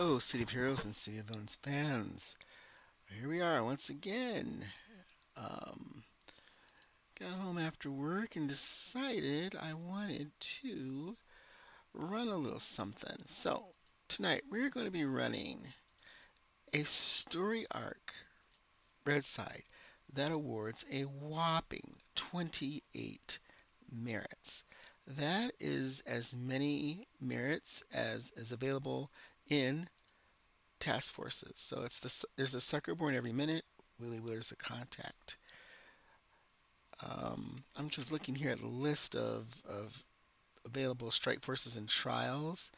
Hello, City of Heroes and City of Villains fans. Here we are once again. Um, got home after work and decided I wanted to run a little something. So, tonight we're going to be running a story arc red side that awards a whopping 28 merits. That is as many merits as is available in task forces. So there's a sucker born every minute. Willy Wheeler's a contact. I'm just looking here at the list of available strike forces and trials,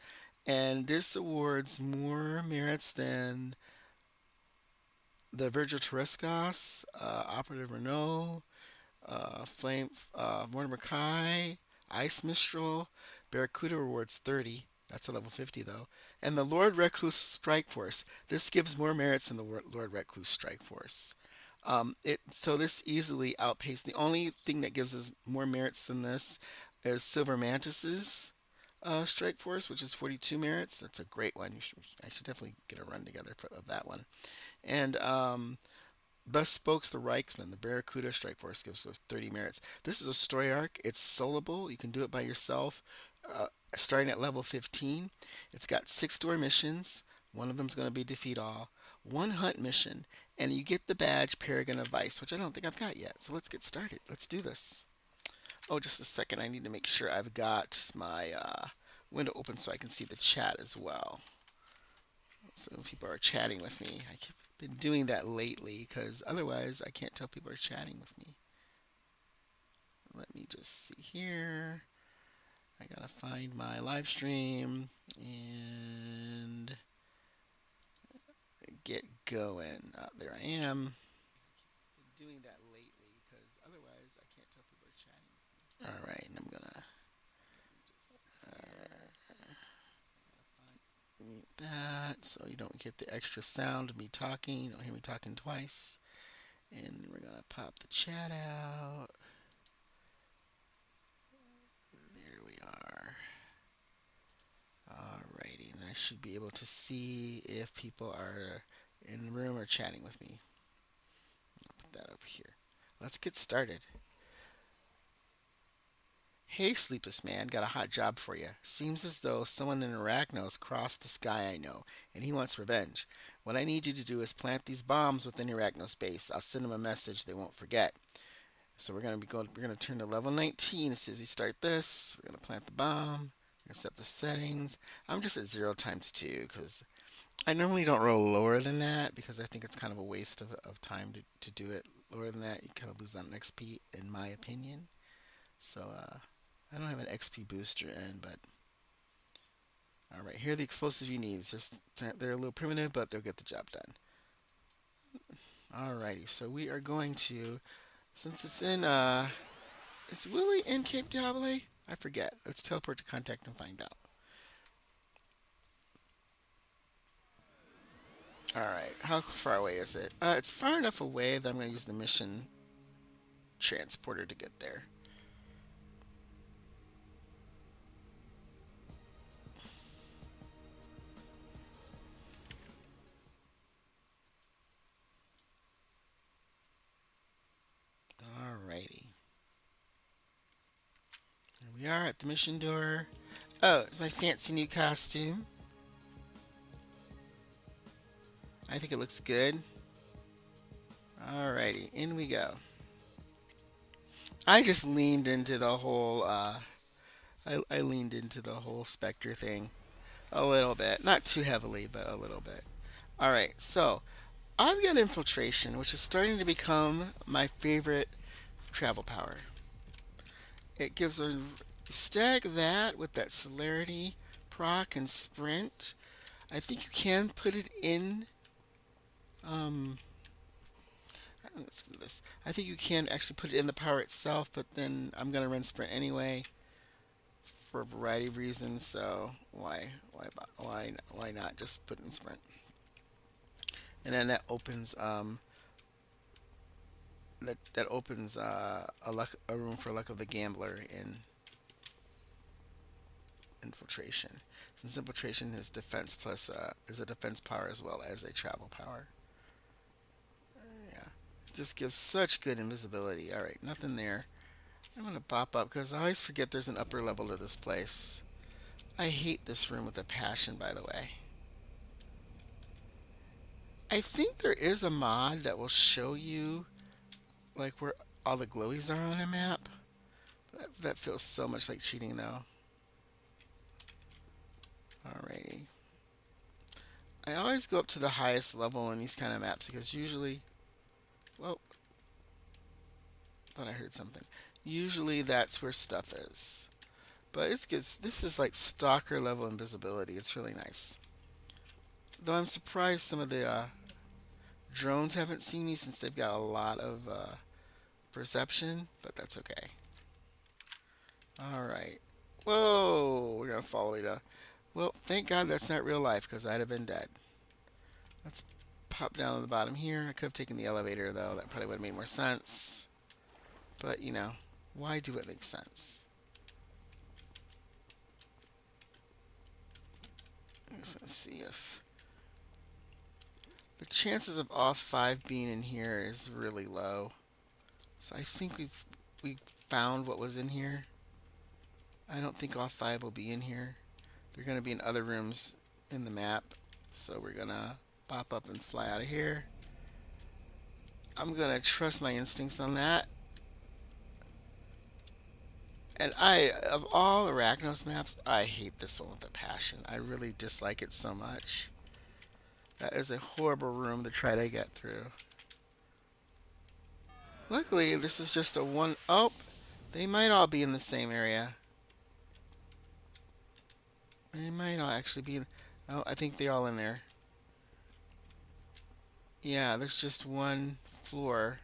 and this awards more merits than the Virgil Torrescos, Operative Renault, Flame, Mortimer Kai, Ice Mistral. Barracuda rewards 30. That's a level 50 though. And the Lord Recluse Strike Force. This gives more merits than the Lord Recluse Strike Force. So this easily outpaced. The only thing that gives us more merits than this is Silver Mantis's Strike Force, which is 42 merits. That's a great one. I should definitely get a run together for that one. And Thus Spokes the Reichsman. The Barracuda Strike Force gives us 30 merits. This is a story arc. It's soloable. You can do it by yourself, starting at level 15. It's got 6 door missions. One of them is going to be defeat all. One hunt mission, and you get the badge Paragon of Vice, which I don't think I've got yet. So let's get started. Let's do this. Oh, just a second. I need to make sure I've got my window open so I can see the chat as well. So people are chatting with me. I've been doing that lately because otherwise I can't tell people are chatting with me. Let me just see here. I gotta find my live stream and get going. There I am. Been doing that lately because otherwise I can't tell people are chatting. All right, and I'm gonna mute that so you don't get the extra sound of me talking. You don't hear me talking twice. And we're gonna pop the chat out. There we are. Alrighty, and I should be able to see if people are in the room or chatting with me. I'll put that over here. Let's get started. Hey, Sleepless Man, got a hot job for you. Seems as though someone in Arachnos crossed the sky I know, and he wants revenge. What I need you to do is plant these bombs within Arachnos base. I'll send them a message they won't forget. So we're gonna turn to level 19 as soon as we start this. We're gonna plant the bomb. We're gonna set the settings. I'm just at 0 times 2 because I normally don't roll lower than that because I think it's kind of a waste of time to do it lower than that. You kind of lose on an XP in my opinion. So I don't have an XP booster in, but all right. Here are the explosives you need. They're a little primitive, but they'll get the job done. Alrighty. So we are going to, since it's in is Willie in Cape Diable? I forget. Let's teleport to contact and find out. Alright, how far away is it? It's far enough away that I'm going to use the mission transporter to get there. Alrighty. Here we are at the mission door. Oh, it's my fancy new costume. I think it looks good. Alrighty, in we go. I just leaned into the whole, I leaned into the whole Spectre thing a little bit. Not too heavily, but a little bit. Alright, so I've got infiltration, which is starting to become my favorite travel power. It gives a stack that with that celerity, proc, and sprint. I think you can put it in. Um, let's do this. I think you can actually put it in the power itself, but then I'm gonna run sprint anyway for a variety of reasons. So why not just put in sprint? And then that opens that opens a room for luck of the gambler in infiltration. Since infiltration is defense plus is a defense power as well as a travel power. Yeah, it just gives such good invisibility. All right, nothing there. I'm gonna pop up because I always forget there's an upper level to this place. I hate this room with a passion, by the way. I think there is a mod that will show you like where all the glowies are on a map. That feels so much like cheating though. Alrighty. I always go up to the highest level in these kind of maps because usually, well, thought I heard something. Usually that's where stuff is. But it's good. This is like stalker level invisibility. It's really nice. Though I'm surprised some of the drones haven't seen me since they've got a lot of perception, but that's okay. Alright. Whoa! We're gonna follow it up. Well, thank God that's not real life because I'd have been dead. Let's pop down to the bottom here. I could have taken the elevator though. That probably would have made more sense. But, you know, why do it make sense? Let's see if the chances of all five being in here is really low. So I think we found what was in here. I don't think all five will be in here. They're going to be in other rooms in the map. So we're going to pop up and fly out of here. I'm going to trust my instincts on that. And of all Arachnos maps, I hate this one with a passion. I really dislike it so much. That is a horrible room to try to get through. Luckily, this is just a one... Oh, they might all be in the same area. They might all actually be in... Oh, I think they're all in there. Yeah, there's just one floor.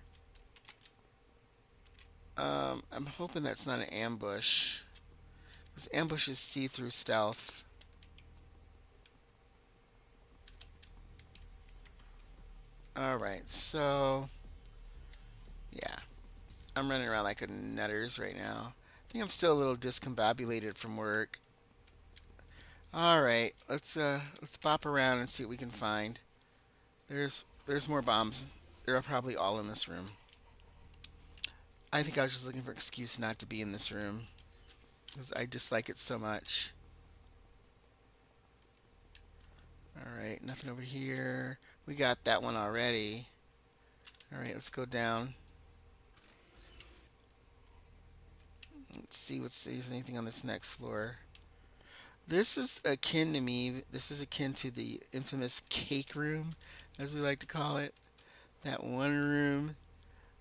I'm hoping that's not an ambush. Because ambushes see through stealth. Alright, so... Yeah. I'm running around like a nutters right now. I think I'm still a little discombobulated from work. Alright, let's bop around and see what we can find. There's more bombs. They're probably all in this room. I think I was just looking for an excuse not to be in this room. Because I dislike it so much. Alright, nothing over here. We got that one already. Alright, let's go down. Let's see if there's anything on this next floor. This is akin to me. This is akin to the infamous cake room, as we like to call it. That one room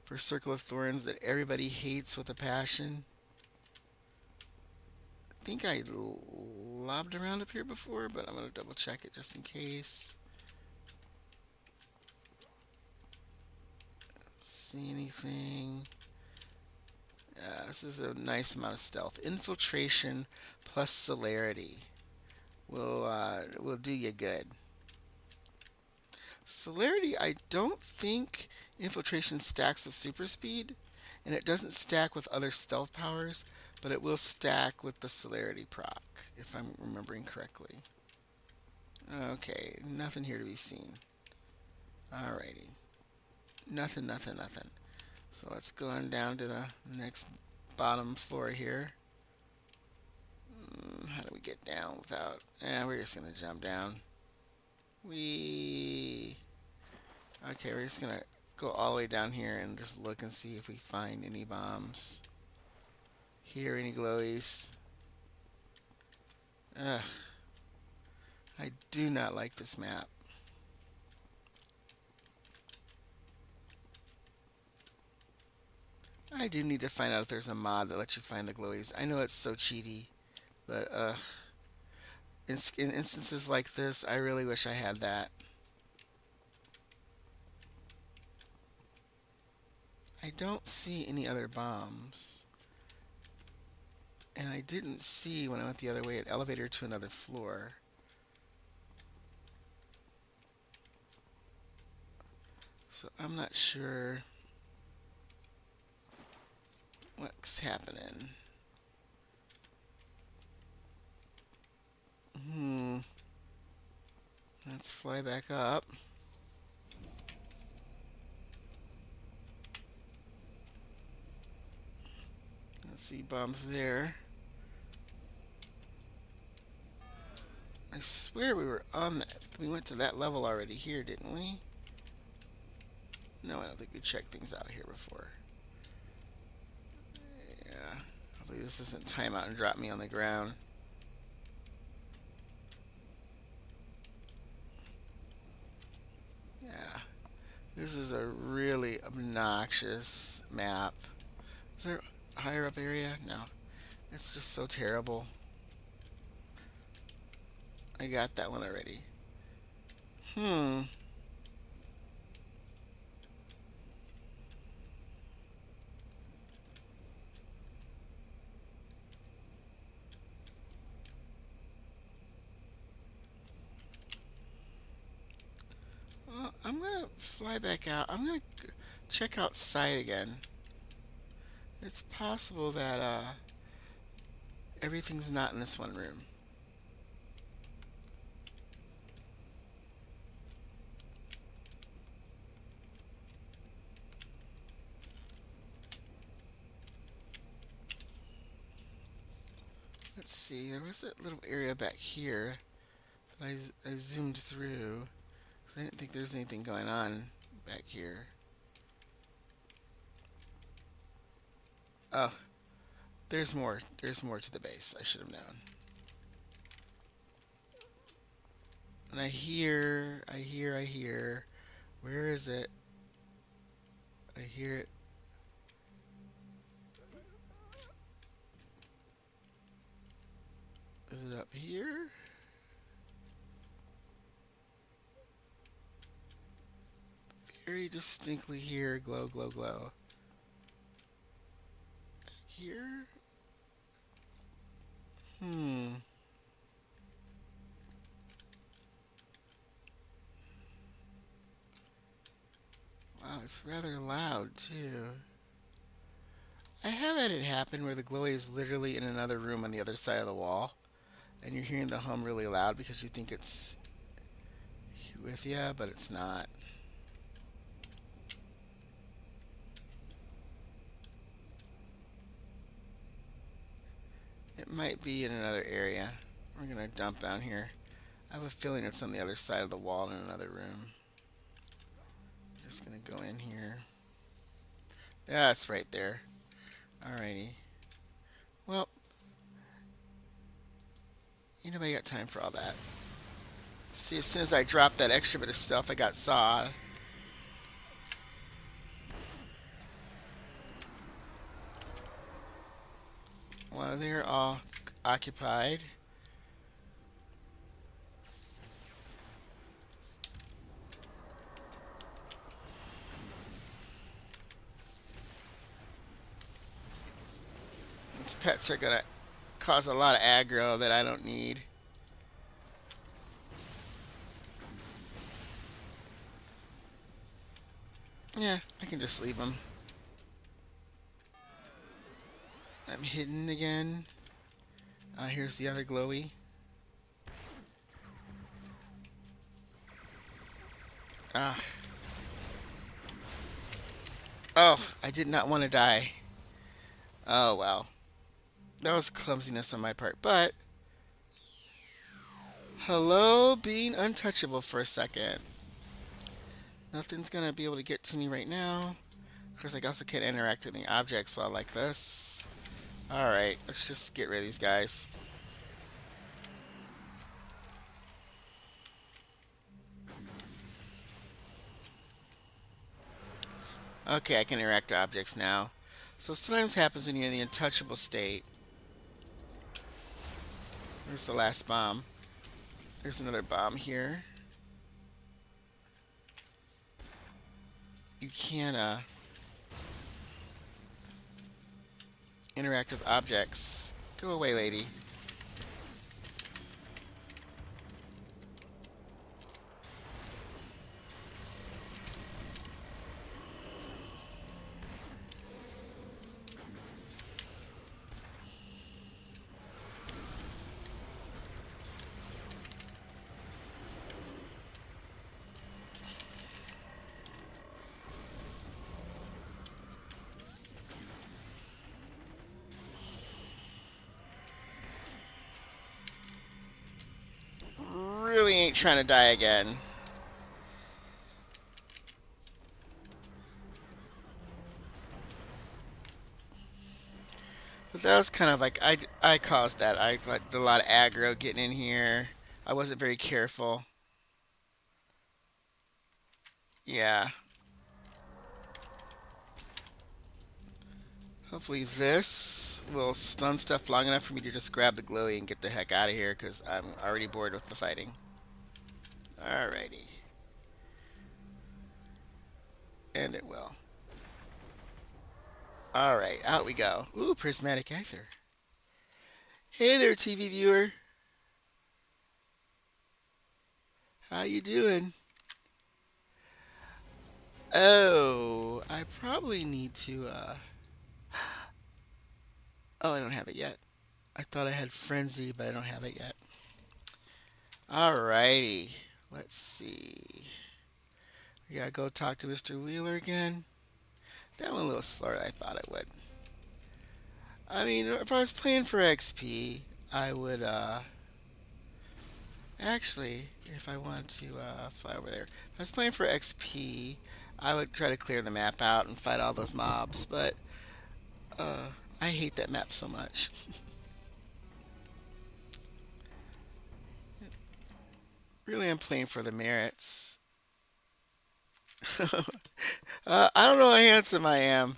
for Circle of Thorns that everybody hates with a passion. I think I lobbed around up here before, but I'm going to double check it just in case. See anything? This is a nice amount of stealth. Infiltration plus celerity will do you good. Celerity, I don't think infiltration stacks with super speed, and it doesn't stack with other stealth powers, but it will stack with the celerity proc, if I'm remembering correctly. Okay, nothing here to be seen. Alrighty. Nothing, nothing, nothing. So let's go on down to the next bottom floor here. How do we get down without... we're just going to jump down. Okay, we're just going to go all the way down here and just look and see if we find any bombs. Hear any glowies. Ugh. I do not like this map. I do need to find out if there's a mod that lets you find the glowies. I know it's so cheaty, but in instances like this, I really wish I had that. I don't see any other bombs. And I didn't see when I went the other way an elevator to another floor. So I'm not sure what's happening. Hmm. Let's fly back up. Let's see bombs there. I swear we were on that. We went to that level already here, didn't we? No, I don't think we checked things out here before. Yeah. Hopefully this isn't time out and drop me on the ground. Yeah. This is a really obnoxious map. Is there a higher up area? No. It's just so terrible. I got that one already. Hmm. Well, I'm gonna fly back out. I'm gonna check outside again. It's possible that everything's not in this one room. Let's see. There was that little area back here that I zoomed through. 'Cause I didn't think there's anything going on back here. Oh, there's more. There's more to the base. I should have known. And I hear. Where is it? I hear it. Is it up here? Very distinctly here. Glow, glow, glow. Back here? Hmm. Wow, it's rather loud too. I have had it happen where the glowy is literally in another room on the other side of the wall, and you're hearing the hum really loud because you think it's with you, but it's not. It might be in another area. We're gonna dump down here. I have a feeling it's on the other side of the wall in another room. Just gonna go in here. Yeah, it's right there. Alrighty. Well, you know I got time for all that. See, as soon as I dropped that extra bit of stuff, I got sawed. Well, they're all occupied. These pets are gonna cause a lot of aggro that I don't need. Yeah, I can just leave them. I'm hidden again. Here's the other glowy. Ah. Oh, I did not want to die. Oh, well. That was clumsiness on my part. But, hello, being untouchable for a second. Nothing's going to be able to get to me right now. Of course, I also can't interact with any objects while like this. Alright, let's just get rid of these guys. Okay, I can interact with objects now. So sometimes happens when you're in the untouchable state. Where's the last bomb? There's another bomb here. You can interact with objects. Go away, lady. ain't trying to die again. But that was kind of like I caused that. I like did a lot of aggro getting in here. I wasn't very careful. Yeah. Hopefully this will stun stuff long enough for me to just grab the glowy and get the heck out of here because I'm already bored with the fighting. Alrighty. And it will. Alright, out we go. Ooh, prismatic ether. Hey there, TV viewer. How you doing? Oh, I probably need to, oh, I don't have it yet. I thought I had Frenzy, but I don't have it yet. Alrighty. Let's see. We gotta go talk to Mr. Wheeler again. That went a little slower than I thought it would. I mean, if I was playing for XP, I would, actually, if I want to, fly over there. If I was playing for XP, I would try to clear the map out and fight all those mobs, but, I hate that map so much. Really, I'm playing for the merits. I don't know how handsome I am.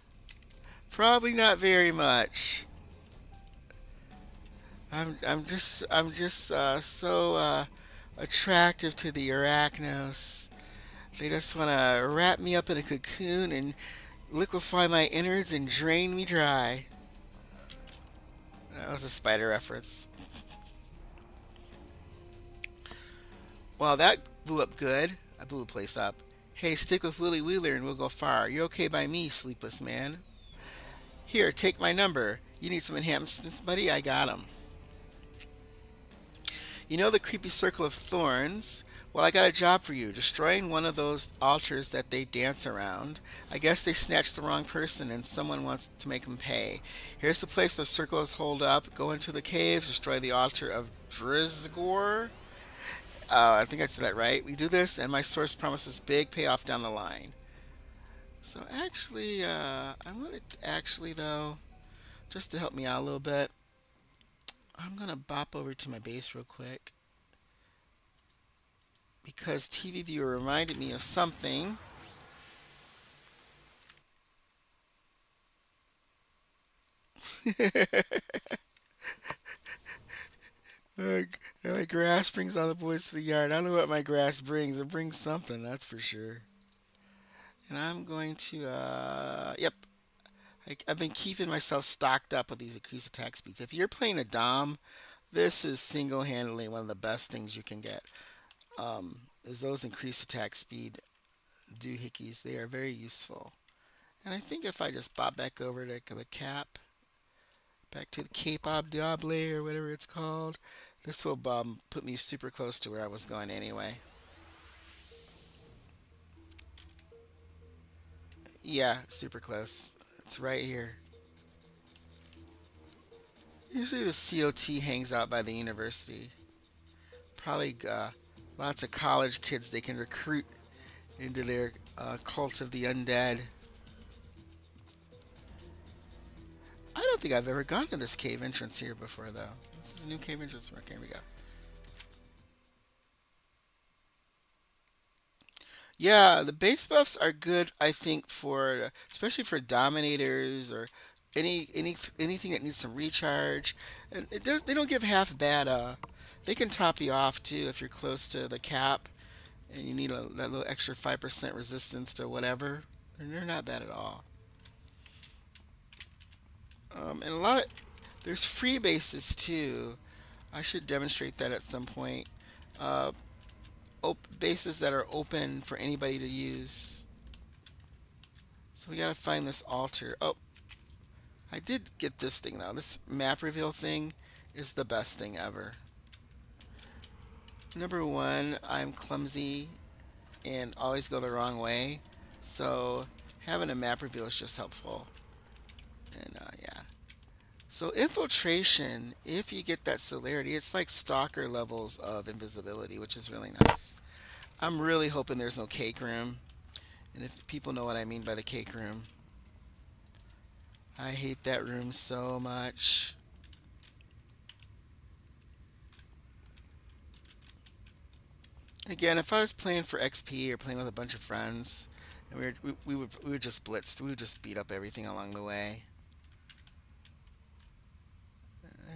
Probably not very much. I'm just so attractive to the Arachnos. They just want to wrap me up in a cocoon and liquefy my innards and drain me dry. That was a spider reference. Well, that blew up good. I blew the place up. Hey, stick with Willy Wheeler and we'll go far. You're okay by me, Sleepless Man. Here, take my number. You need some enhancements, buddy? I got 'em. You know the creepy circle of thorns? Well, I got a job for you. Destroying one of those altars that they dance around. I guess they snatched the wrong person and someone wants to make them pay. Here's the place the circles hold up. Go into the caves, destroy the altar of Drizgor. I think I said that right. We do this, and my source promises big payoff down the line. So actually, I'm gonna actually though, just to help me out a little bit, I'm gonna bop over to my base real quick because TV viewer reminded me of something. Uh, my grass brings all the boys to the yard. I don't know what my grass brings. It brings something, that's for sure. And I'm going to, yep. I've been keeping myself stocked up with these increased attack speeds. If you're playing a Dom, this is single-handedly one of the best things you can get. Is those increased attack speed doohickeys. They are very useful. And I think if I just bop back over to the cap, back to the Cape Ob Diable or whatever it's called, this will put me super close to where I was going anyway. Yeah, super close. It's right here. Usually the COT hangs out by the university. Probably lots of college kids they can recruit into their cults of the undead. I don't think I've ever gone to this cave entrance here before, though. This is a new cave entrance. Okay, here we go. Yeah, the base buffs are good, I think, for especially for dominators or anything that needs some recharge. And they don't give half bad. They can top you off too if you're close to the cap and you need that little extra 5% resistance to whatever. And they're not bad at all. And a lot of there's free bases too. I should demonstrate that at some point. Uh, Bases that are open for anybody to use. So we gotta find this altar. Oh, I did get this thing though. This map reveal thing is the best thing ever. Number one, I'm clumsy and always go the wrong way. So having a map reveal is just helpful. And yeah. So infiltration, if you get that celerity, it's like stalker levels of invisibility, which is really nice. I'm really hoping there's no cake room. And if people know what I mean by the cake room, I hate that room so much. Again, if I was playing for XP or playing with a bunch of friends, and we would just blitz, we would just beat up everything along the way.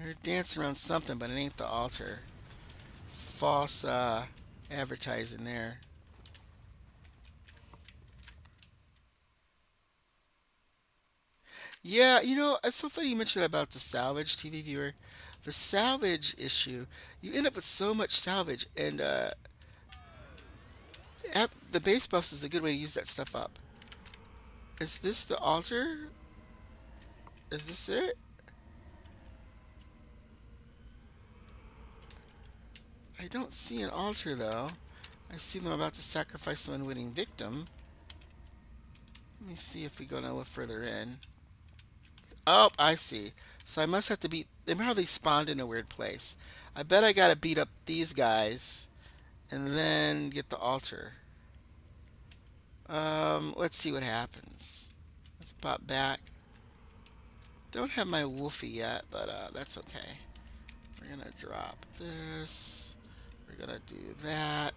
They're dancing around something, but it ain't the altar. False advertising there. Yeah, it's so funny you mentioned about the salvage TV viewer. The salvage issue, you end up with so much salvage, and the base buffs is a good way to use that stuff up. Is this the altar? Is this it? I don't see an altar though. I see them about to sacrifice an unwitting victim. Let me see if we go a little further in. Oh, I see. So I must have to beat. Remember how they spawned in a weird place? I bet I gotta beat up these guys and then get the altar. Let's see what happens. Let's pop back. Don't have my Wolfie yet, but that's okay. We're gonna drop this. We're gonna do that.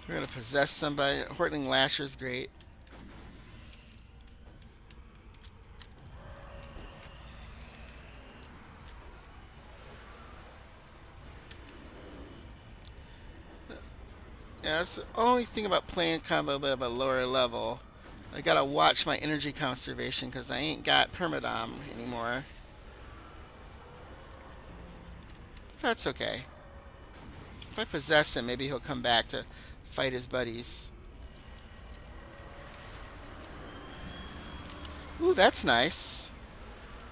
We're gonna possess somebody. Hortling Lasher is great. Yeah, that's the only thing about playing kind of a bit of a lower level. I gotta watch my energy conservation because I ain't got permadom anymore. That's okay. If I possess him, maybe he'll come back to fight his buddies. Ooh, that's nice.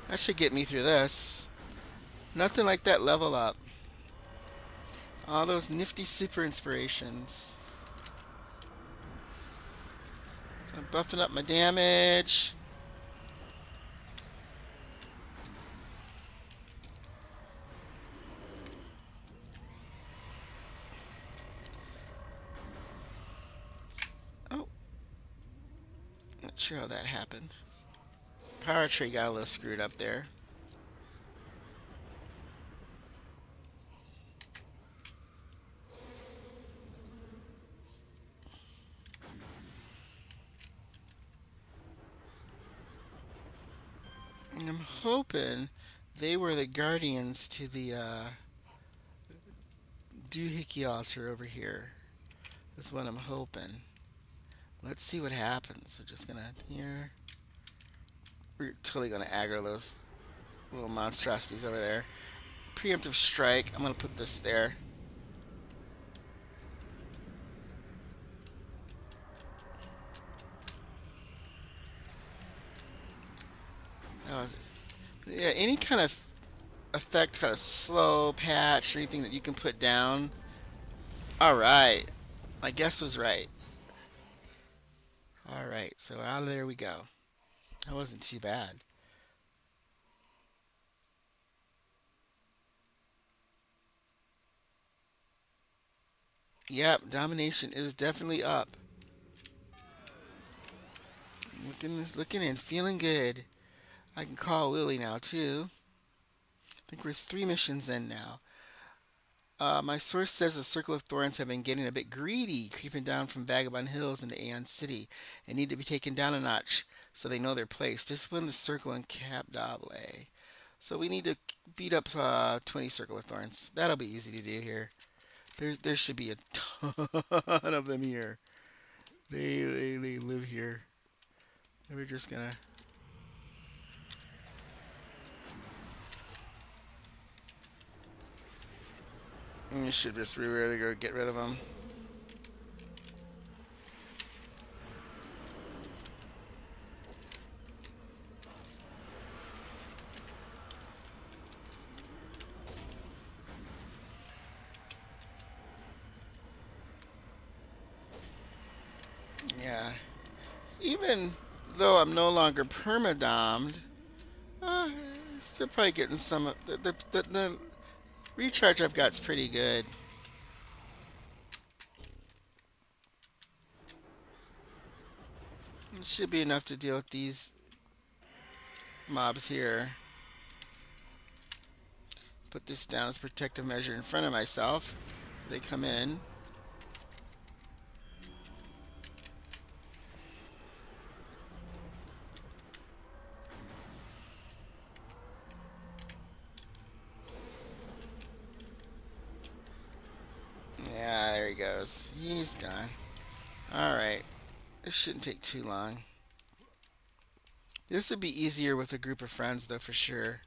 That should get me through this. Nothing like that level up. All those nifty super inspirations. So I'm buffing up my damage. Oh, not sure how that happened. Power tree got a little screwed up there. And I'm hoping they were the guardians to the doohickey altar over here. That's what I'm hoping. Let's see what happens. We're just gonna here. We're totally gonna aggro those little monstrosities over there. Preemptive strike. I'm gonna put this there. That was yeah. Any kind of effect, kind of slow patch or anything that you can put down. All right. My guess was right. All right. So out of there we go. That wasn't too bad. Yep. Domination is definitely up. Looking and feeling good. I can call Willie now too. I think we're 3 missions in now. My source says the Circle of Thorns have been getting a bit greedy, creeping down from Vagabond Hills into Aeon City, and need to be taken down a notch so they know their place. Discipline the Circle and Cap Double. So we need to beat up 20 Circle of Thorns. That'll be easy to do here. There should be a ton of them here. They live here. We're just gonna. You should just be ready to go get rid of them. Yeah. Even though I'm no longer permadomed, uh, still probably getting some of the recharge I've got's pretty good. It should be enough to deal with these mobs here. Put this down as a protective measure in front of myself. They come in. Yeah, there he goes. He's gone. Alright. This shouldn't take too long. This would be easier with a group of friends, though, for sure.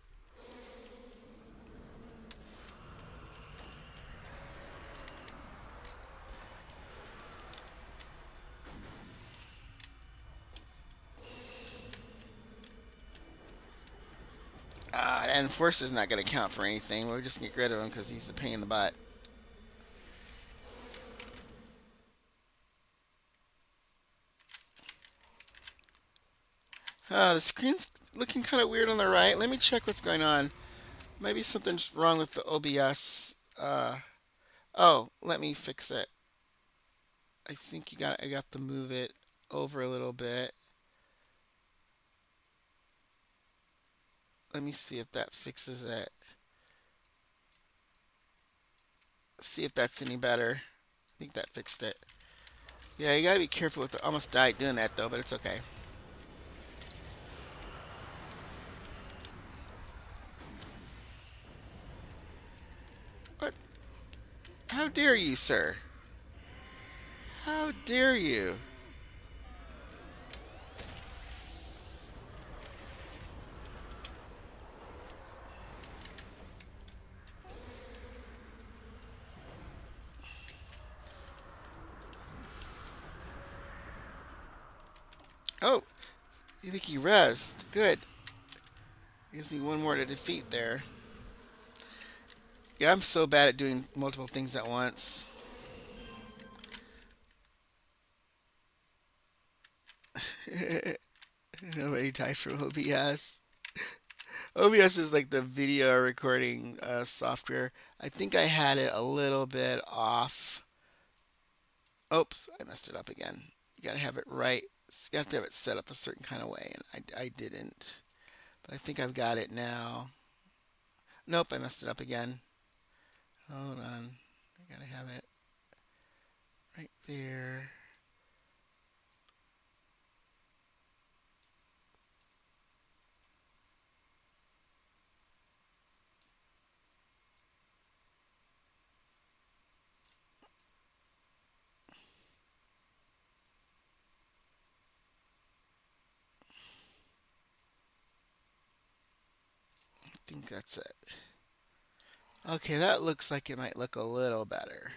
And Enforcer's not going to count for anything. We're just going to get rid of him because he's a pain in the butt. The screen's looking kind of weird on the right. Let me check what's going on. Maybe something's wrong with the OBS. Oh, let me fix it. I think I got to move it over a little bit. Let me see if that fixes it. See if that's any better. I think that fixed it. Yeah, you gotta be careful with it. Almost died doing that though, but it's okay. What? How dare you, sir? How dare you? Oh, you think he rezzed? Good. Gives me one more to defeat there. Yeah, I'm so bad at doing multiple things at once. Nobody died from OBS. OBS is like the video recording software. I think I had it a little bit off. Oops, I messed it up again. You gotta have it right. You have to have it set up a certain kind of way, and I didn't. But I think I've got it now. Nope, I messed it up again. Hold on. I gotta have it right there. I think that's it. Okay, that looks like it might look a little better.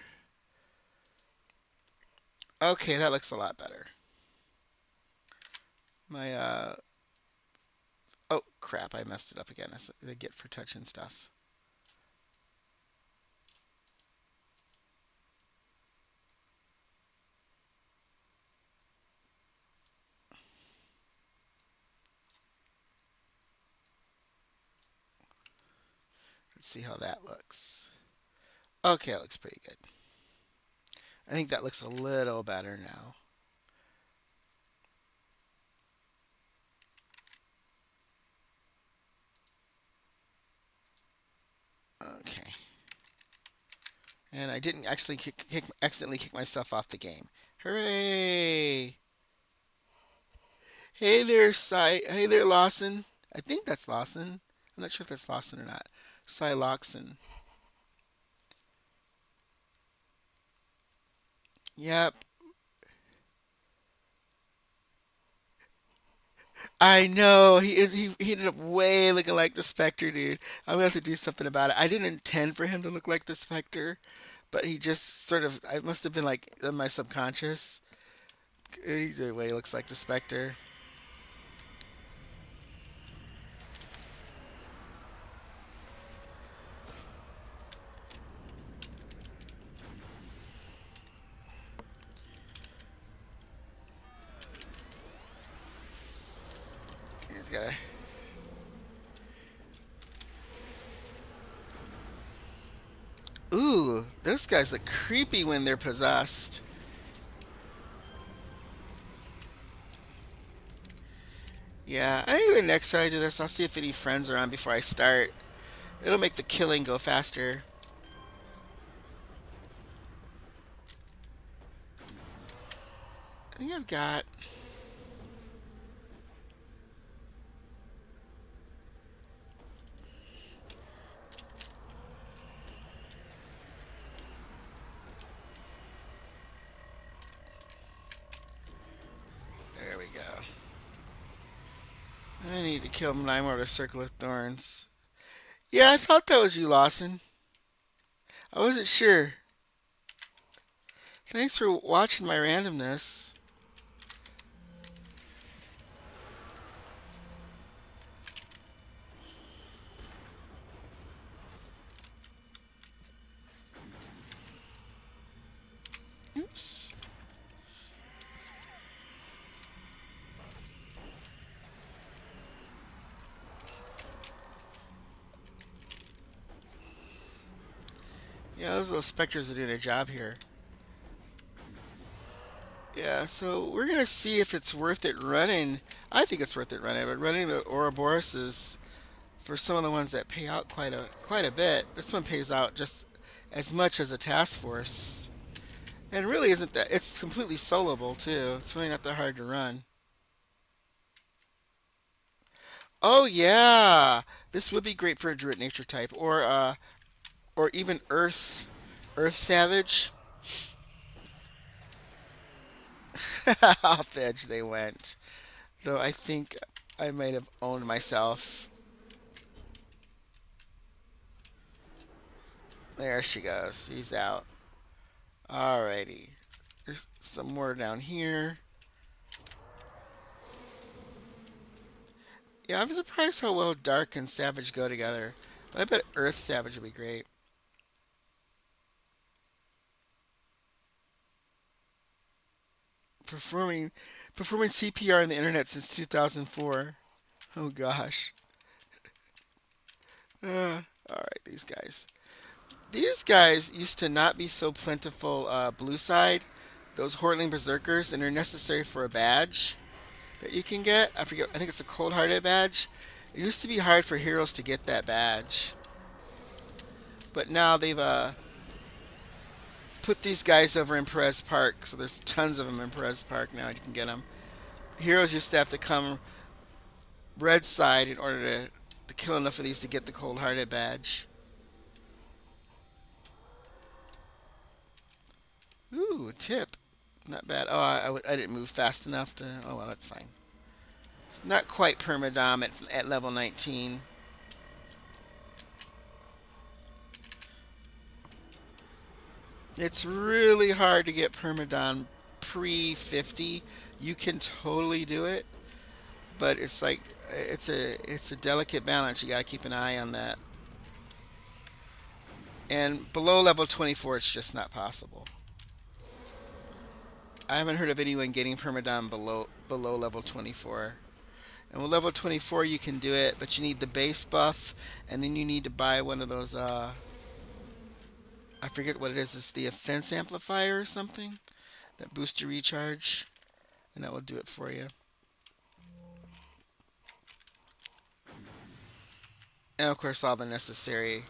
Okay, that looks a lot better. My, oh, crap, I messed it up again. That's what they get for touching stuff. Let's see how that looks. Okay, it looks pretty good. I think that looks a little better now. Okay. And I didn't actually accidentally kick myself off the game. Hooray! Hey there, Hey there, Lawson. I think that's Lawson. I'm not sure if that's Lawson or not. Siloxon. Yep. I know. He ended up way looking like the Spectre, dude. I'm gonna have to do something about it. I didn't intend for him to look like the Spectre, but he just sort of I must have been like in my subconscious. Either way, he looks like the Spectre. gotta. Ooh, those guys look creepy when they're possessed. Yeah, I think the next time I do this, I'll see if any friends are on before I start. It'll make the killing go faster. I think I've got. There we go. I need to kill 9 more with a circle of thorns. Yeah, I thought that was you, Lawson. I wasn't sure. Thanks for watching my randomness. Oops. Yeah, those little specters are doing a job here. Yeah, so we're gonna see if it's worth it running. I think it's worth it running, but running the Ouroboros is for some of the ones that pay out quite a bit. This one pays out just as much as a task force, and really isn't that. It's completely soloable too. It's really not that hard to run. Oh yeah, this would be great for a Druid nature type, or even Earth Savage. Off the edge they went. Though I think I might have owned myself. There she goes. He's out. Alrighty. There's some more down here. Yeah, I'm surprised how well Dark and Savage go together. But I bet Earth Savage would be great. Performing performing CPR on the internet since 2004. Oh gosh. Alright, these guys. These guys used to not be so plentiful blue side. Those Hortling Berserkers, and they're necessary for a badge that you can get. I forget. I think it's a Cold Hearted badge. It used to be hard for heroes to get that badge, but now they've put these guys over in Perez Park, so there's tons of them in Perez Park now. You can get them. Heroes used to have to come red side in order to kill enough of these to get the Cold Hearted badge. Ooh, tip. Not bad. Oh, I didn't move fast enough to. Oh, well, that's fine. It's not quite permadom at level 19. It's really hard to get permadom pre 50. You can totally do it, but it's like it's a delicate balance. You got to keep an eye on that. And below level 24, it's just not possible. I haven't heard of anyone getting permadom below level 24. And with level 24, you can do it, but you need the base buff, and then you need to buy one of those. I forget what it is. It's the offense amplifier or something that boosts your recharge, and that will do it for you. And of course, all the necessary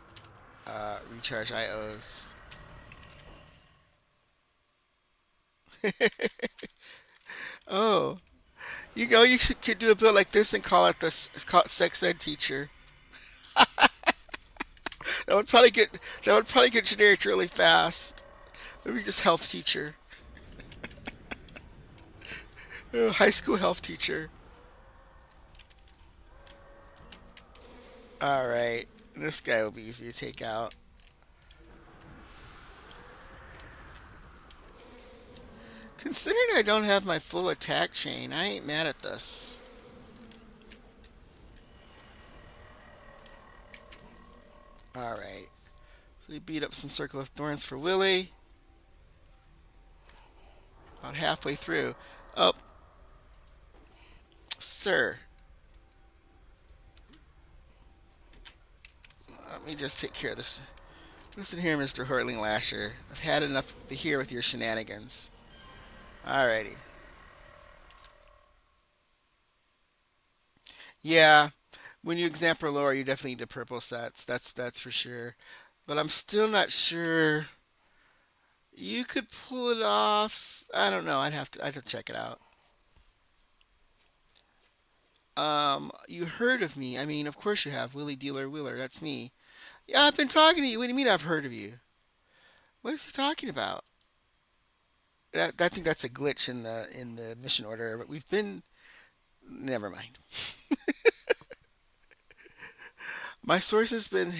recharge IOs. Oh, could do a build like this and call it sex ed teacher. That would probably get generic really fast. Maybe just health teacher, high school health teacher. All right, this guy will be easy to take out. Considering I don't have my full attack chain, I ain't mad at this. All right. So we beat up some Circle of Thorns for Willy. About halfway through. Oh, sir. Let me just take care of this. Listen here, Mr. Hortling Lasher. I've had enough to hear with your shenanigans. Alrighty. Yeah, when you example lore, you definitely need the purple sets. That's for sure. But I'm still not sure you could pull it off. I don't know. I'd have to check it out. You heard of me? I mean, of course you have. Willy Dealer Wheeler. That's me. Yeah, I've been talking to you. What do you mean I've heard of you? What is he talking about? I think that's a glitch in the mission order. But we've been. Never mind. My source has been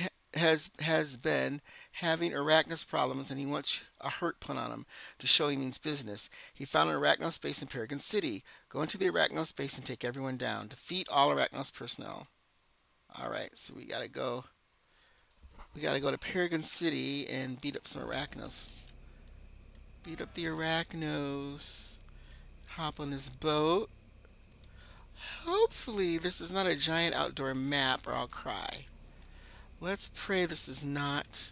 having Arachnos problems, and he wants a hurt put on him to show he means business. He found an Arachnos base in Paragon City. Go into the Arachnos base and take everyone down. Defeat all Arachnos personnel. All right, so we gotta go. We gotta go to Paragon City and beat up some Arachnos. Beat up the Arachnos. Hop on this boat. Hopefully, this is not a giant outdoor map, or I'll cry. Let's pray this is not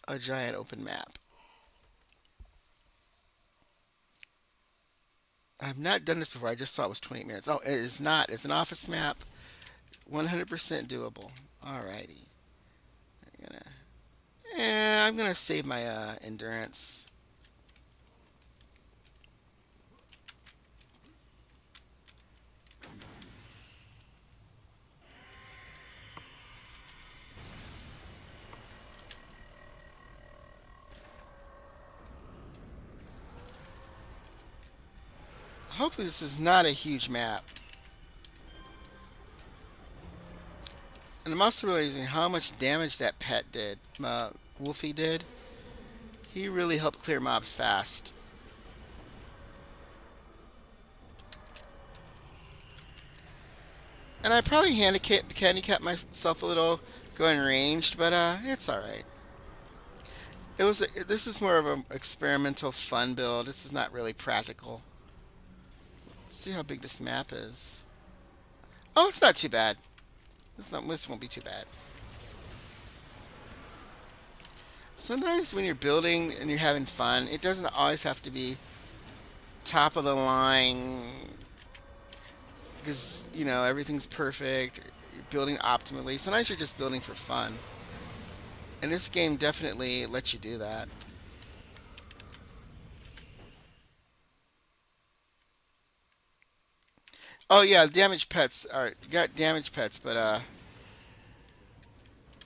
a giant open map. I've not done this before. I just saw it was 28 minutes. Oh, it is not. It's an office map. 100% doable. Alrighty. I'm gonna save my endurance. Hopefully this is not a huge map. And I'm also realizing how much damage that pet did. Wolfie did. He really helped clear mobs fast. And I probably handicapped myself a little going ranged, but it's all right. This is more of an experimental fun build. This is not really practical. Let's see how big this map is. Oh, it's not too bad. This won't be too bad. Sometimes when you're building and you're having fun, it doesn't always have to be top of the line because everything's perfect. You're building optimally. Sometimes you're just building for fun, and this game definitely lets you do that. Oh yeah, damaged pets are you got damaged pets, but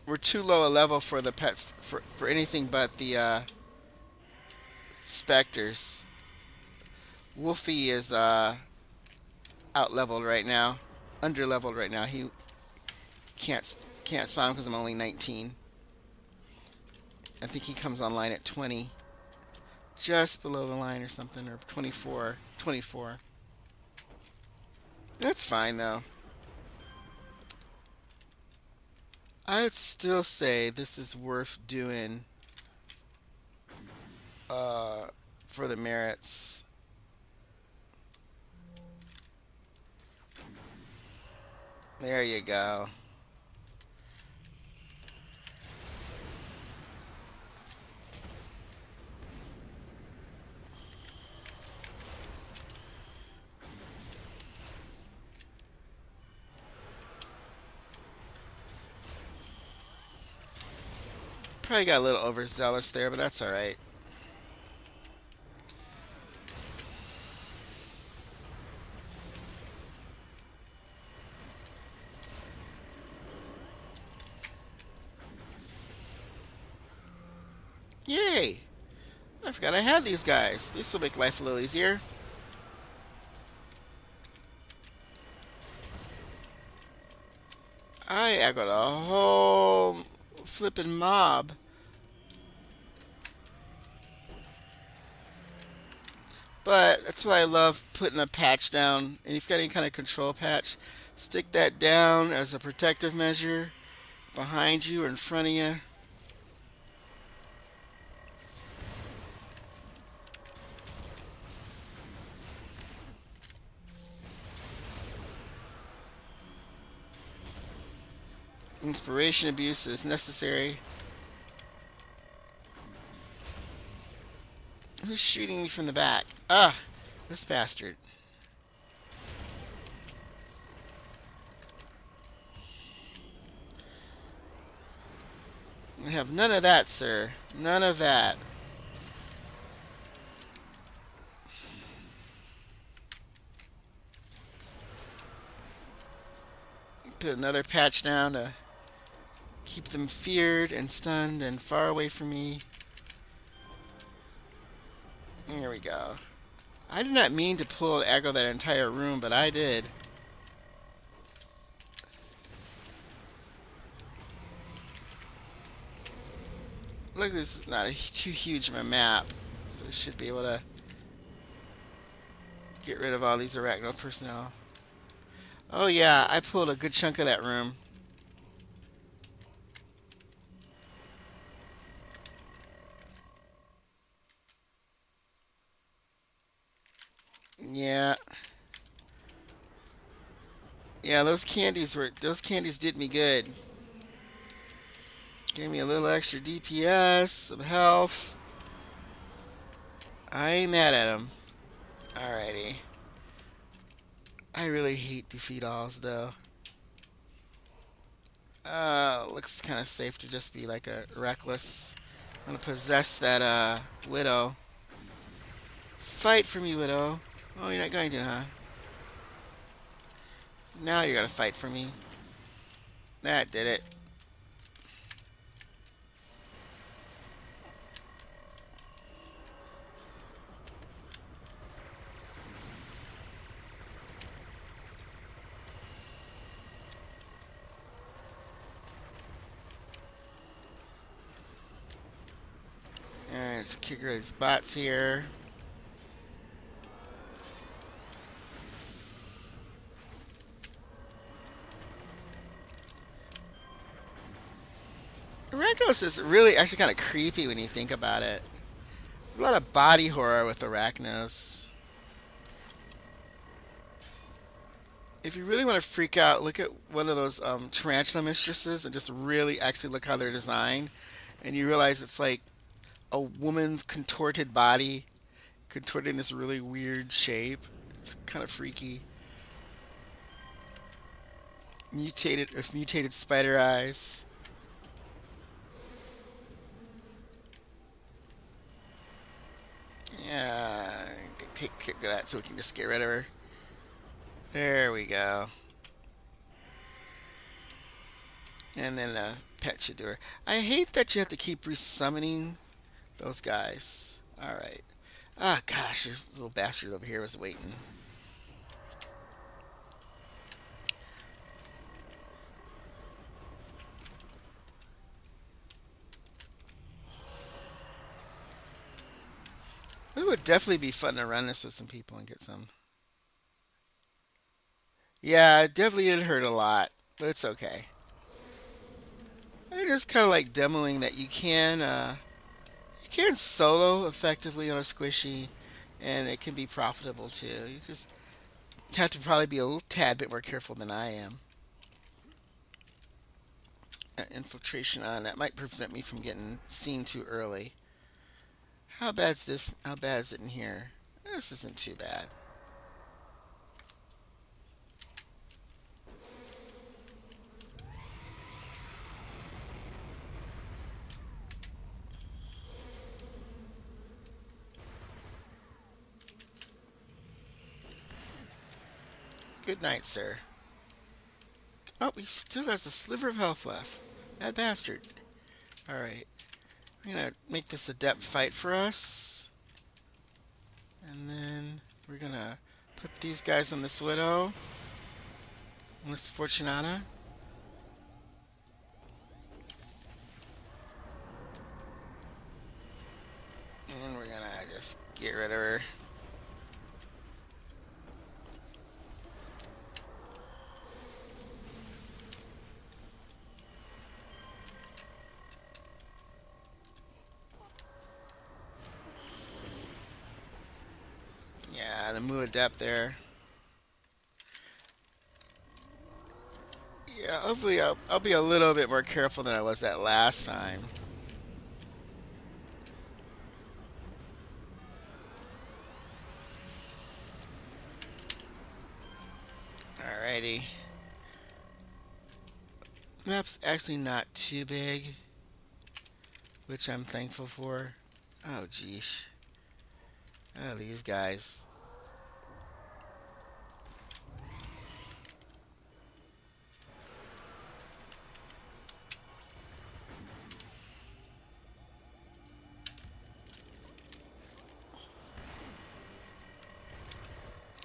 we're too low a level for the pets for anything but the specters. Wolfie is out leveled right now, under leveled right now. He can't can't spawn because I'm only 19. I think he comes online at 20, just below the line or something, or 24, 24. That's fine though. I would still say this is worth doing for the merits. There you go. Probably got a little overzealous there, but that's alright. Yay! I forgot I had these guys. This will make life a little easier. I got a whole flippin' mob. But that's why I love putting a patch down. And if you've got any kind of control patch, stick that down as a protective measure behind you or in front of you. Inspiration abuse is necessary. Who's shooting me from the back? Ah, this bastard. We have none of that, sir. None of that. Put another patch down to keep them feared and stunned and far away from me. There we go. I did not mean to pull and aggro that entire room, but I did. Look, this is not too huge of a map, so we should be able to get rid of all these arachno personnel. Oh yeah, I pulled a good chunk of that room. Yeah. Yeah, those candies did me good. Gave me a little extra DPS, some health. I ain't mad at him. Alrighty. I really hate defeat alls though. Looks kind of safe to just be like a reckless. I'm gonna possess that widow. Fight for me, widow. Oh, you're not going to, huh? Now you're gonna fight for me. That did it. Alright, just kick rid of these bots here. Arachnos is really actually kind of creepy when you think about it. A lot of body horror with Arachnos. If you really want to freak out, look at one of those tarantula mistresses and just really actually look how they're designed. And you realize it's like a woman's contorted body, contorted in this really weird shape. It's kind of freaky. Mutated with mutated spider eyes. Yeah, take care of that so we can just get rid of her. There we go. And then a pet should do her. I hate that you have to keep resummoning those guys. Alright. Ah, gosh, this little bastard over here was waiting. It would definitely be fun to run this with some people and get some. Yeah, it definitely did hurt a lot, but it's okay. I just kind of like demoing that you can solo effectively on a squishy, and it can be profitable too. You just have to probably be a little tad bit more careful than I am. Infiltration on that might prevent me from getting seen too early. How bad's this? How bad is it in here? This isn't too bad. Good night, sir. Oh, he still has a sliver of health left. That bastard. Alright. I'm gonna make this a depth fight for us. And then we're gonna put these guys on this widow. On this Fortunata. And we're gonna just get rid of her. Yeah, the move adept there. Yeah, Hopefully, I'll be a little bit more careful than I was that last time. Alrighty. Map's actually not too big, which I'm thankful for. Oh, geesh. Oh, these guys.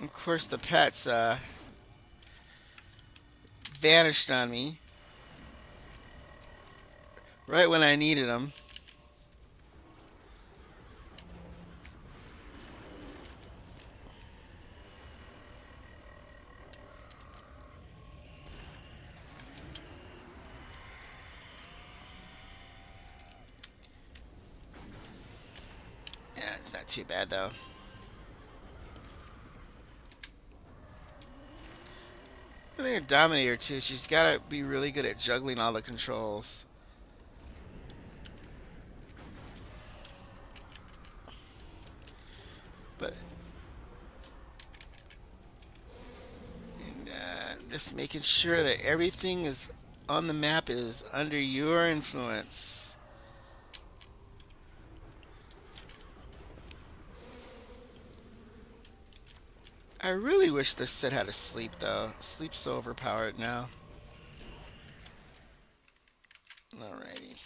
Of course, the pets vanished on me right when I needed them. Yeah, it's not too bad though. I think a Dominator too. She's got to be really good at juggling all the controls. But just making sure that everything is on the map is under your influence. I really wish this set had a sleep though. Sleep's so overpowered now. Alrighty.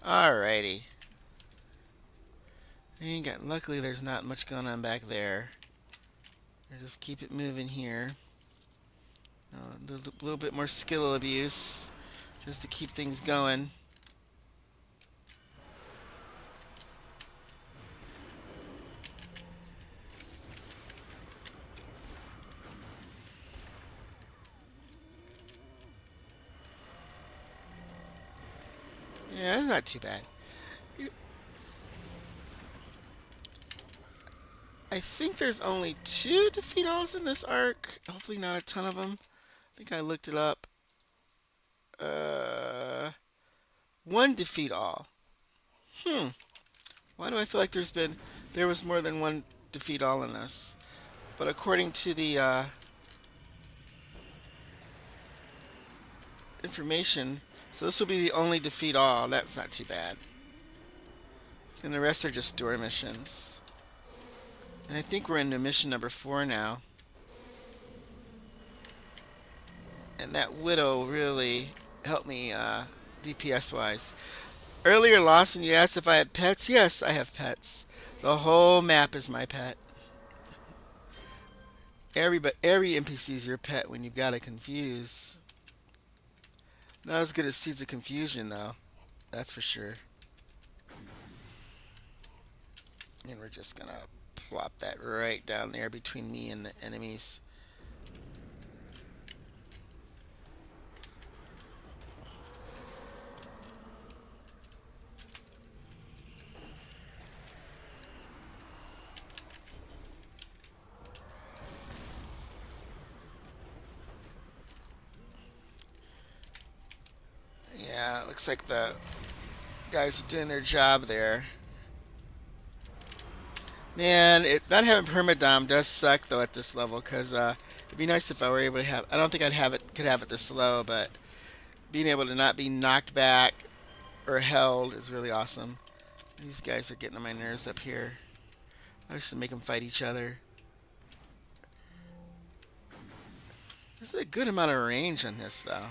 Alrighty. Luckily, there's not much going on back there. I'll just keep it moving here. A little bit more skill abuse just to keep things going. Yeah, it's not too bad. I think there's only 2 defeat alls in this arc. Hopefully not a ton of them. I think I looked it up. 1 defeat all. Why do I feel like there was more than 1 defeat all in this? But according to the information, so this will be the only defeat all. That's not too bad. And the rest are just door missions. And I think we're into mission number 4 now. And that Widow really helped me DPS wise. Earlier, Lawson, you asked if I had pets. Yes, I have pets. The whole map is my pet. Every NPC is your pet when you've got to confuse. Not as good as Seeds of Confusion, though. That's for sure. And we're just going to plop that right down there between me and the enemies. Yeah, it looks like the guys are doing their job there. Man, not having permadom does suck though at this level, because it'd be nice if I were able to have. I don't think could have it this slow, but being able to not be knocked back or held is really awesome. These guys are getting on my nerves up here. I just make them fight each other. There's a good amount of range on this though.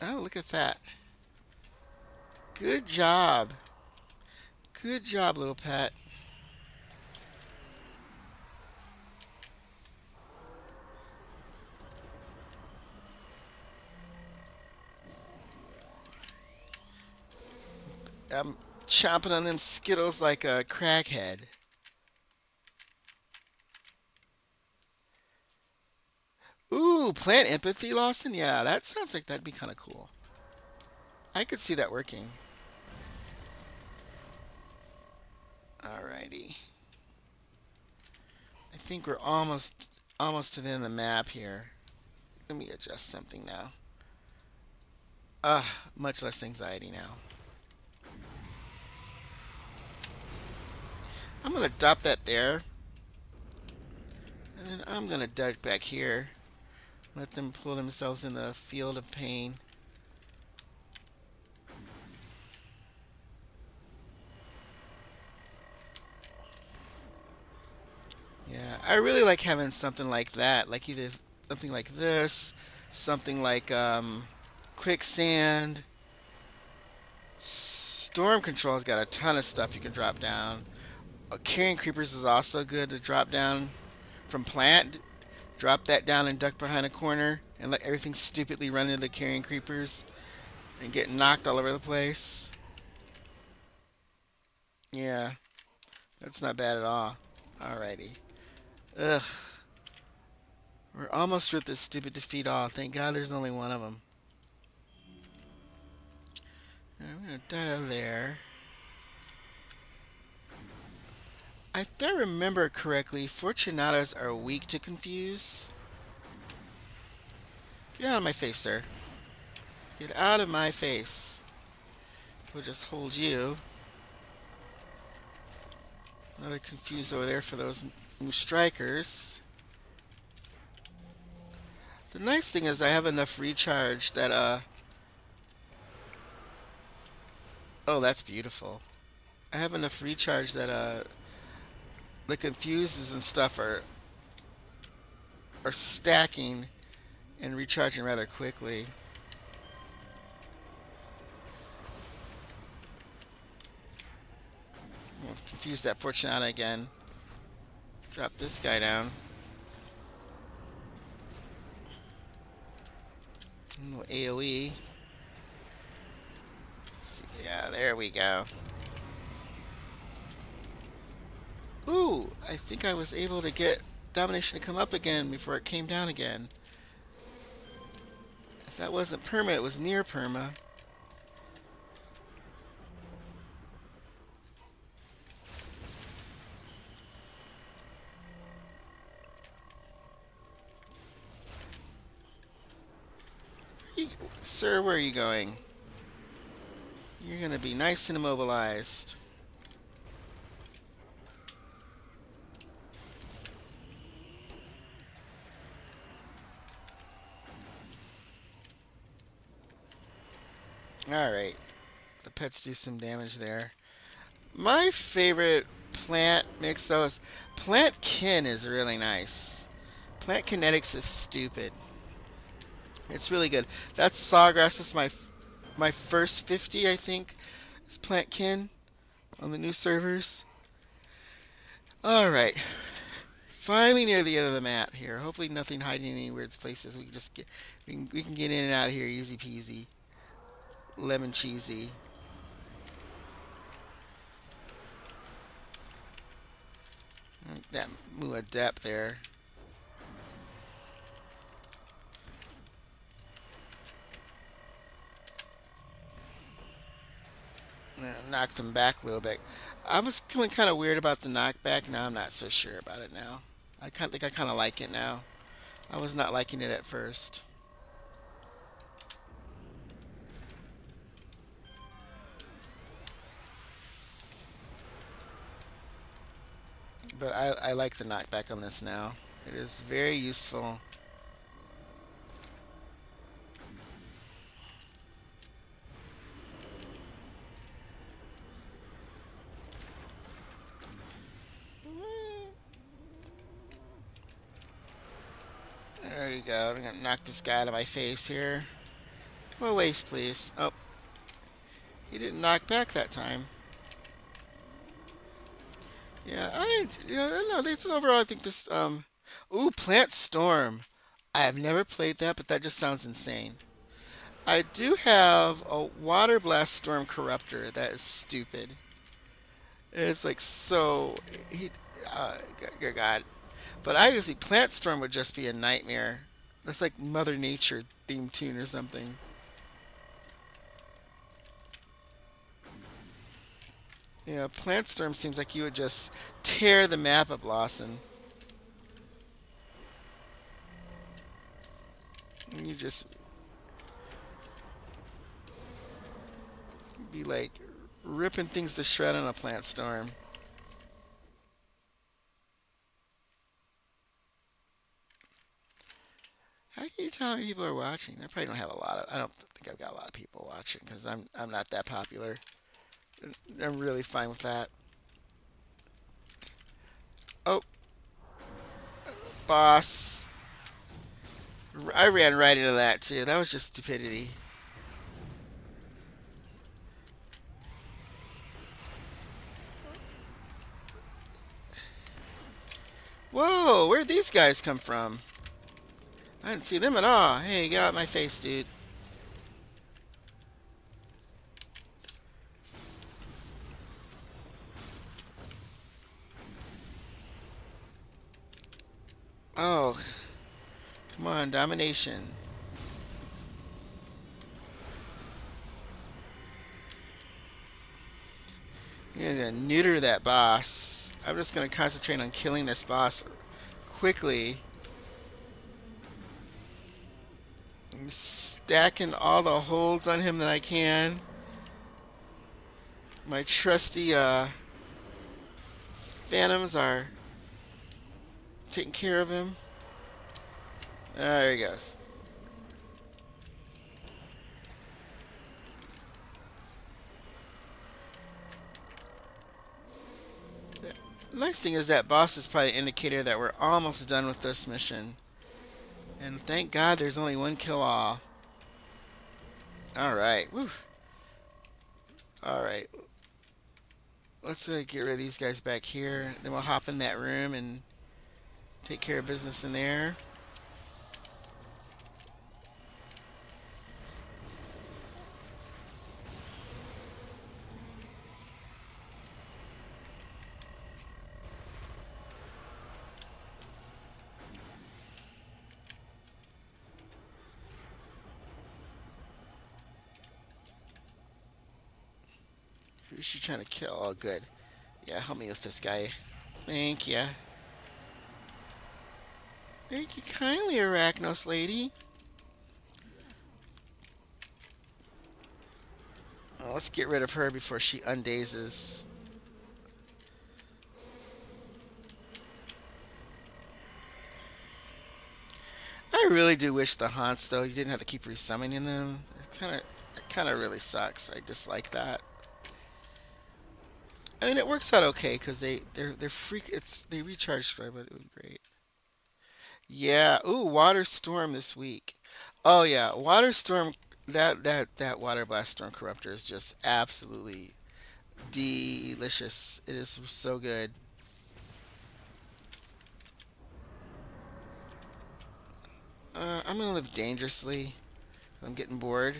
Oh, look at that. Good job. Good job, little pet. I'm chomping on them Skittles like a crackhead. Ooh, plant empathy, Lawson? Yeah, that sounds like that'd be kind of cool. I could see that working. Alrighty. I think we're almost to the end of the map here. Let me adjust something now. Much less anxiety now. I'm gonna drop that there, and then I'm gonna duck back here. Let them pull themselves in the field of pain. Yeah, I really like having something like that, like either something like this, something like quicksand. Storm control's got a ton of stuff you can drop down. Carrying creepers is also good to drop down from plant. Drop that down and duck behind a corner and let everything stupidly run into the carrying creepers and get knocked all over the place. Yeah, that's not bad at all. Alrighty. Ugh. We're almost with this stupid defeat all. Thank God there's only one of them. I'm gonna die out of there. If I remember correctly, Fortunatas are weak to confuse. Get out of my face, sir. Get out of my face. We'll just hold you. Another confuse over there for those new strikers. The nice thing is I have enough recharge that, oh, that's beautiful. I have enough recharge that, the confuses and stuff are stacking and recharging rather quickly. We'll confuse that Fortunata again. Drop this guy down. A little AoE. Yeah, there we go. Ooh, I think I was able to get domination to come up again before it came down again. If that wasn't perma, it was near perma. Sir, where are you going? You're going to be nice and immobilized. Alright. The pets do some damage there. My favorite plant mix, though, is plant kin is really nice. Plant kinetics is stupid. It's really good. That's sawgrass. That's my first 50, I think, is plant kin on the new servers. Alright. Finally near the end of the map here. Hopefully nothing hiding in any weird places. We can just get we can get in and out of here easy peasy. Lemon cheesy. That Mua Dep there. Knocked them back a little bit. I was feeling kind of weird about the knockback. Now I'm not so sure about it now. I think I kind of like it now. I was not liking it at first. But I like the knockback on this now. It is very useful. There you go. I'm going to knock this guy out of my face here. Go away, please. Oh. He didn't knock back that time. Yeah, I don't know. This is overall, I think this, ooh, Plant Storm. I have never played that, but that just sounds insane. I do have a Water Blast Storm Corruptor that is stupid. It's like so, good God. But I usually Plant Storm would just be a nightmare. That's like Mother Nature theme tune or something. Yeah, Plant Storm seems like you would just tear the map up, Lawson. You just be like ripping things to shred on a Plant Storm. How can you tell me people are watching? I probably don't have a lot of. I don't think I've got a lot of people watching because I'm not that popular. I'm really fine with that. Oh, boss! I ran right into that too. That was just stupidity. Whoa, where'd these guys come from? I didn't see them at all. Hey, get out of my face, dude. Oh, come on, domination. You're gonna neuter that boss. I'm just gonna concentrate on killing this boss quickly. I'm stacking all the holds on him that I can. My trusty phantoms are taking care of him. There he goes. The nice thing is that boss is probably an indicator that we're almost done with this mission. And thank God there's only one kill all. Alright. Woo. Alright. Let's get rid of these guys back here. Then we'll hop in that room and take care of business in there. Who's she trying to kill? Oh, good. Yeah, help me with this guy. Thank you. Thank you kindly, Arachnos lady. Oh, let's get rid of her before she undazes. I really do wish the haunts, though, you didn't have to keep resummoning them. It kind of really sucks. I dislike that. I mean, it works out okay because they're freak. They recharge, but it would be great. Yeah. Ooh, water storm this week. Oh yeah, water storm. That water blast storm corruptor is just absolutely delicious. It is so good. I'm gonna live dangerously. I'm getting bored.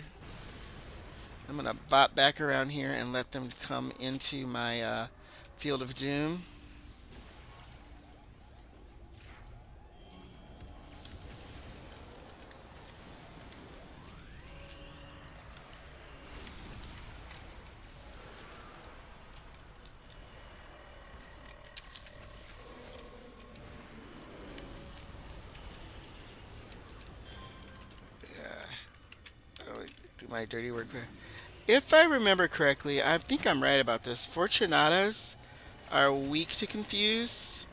I'm gonna bop back around here and let them come into my field of doom. Oh, do my dirty work. If I remember correctly, I think I'm right about this. Fortunatas are weak to confuse.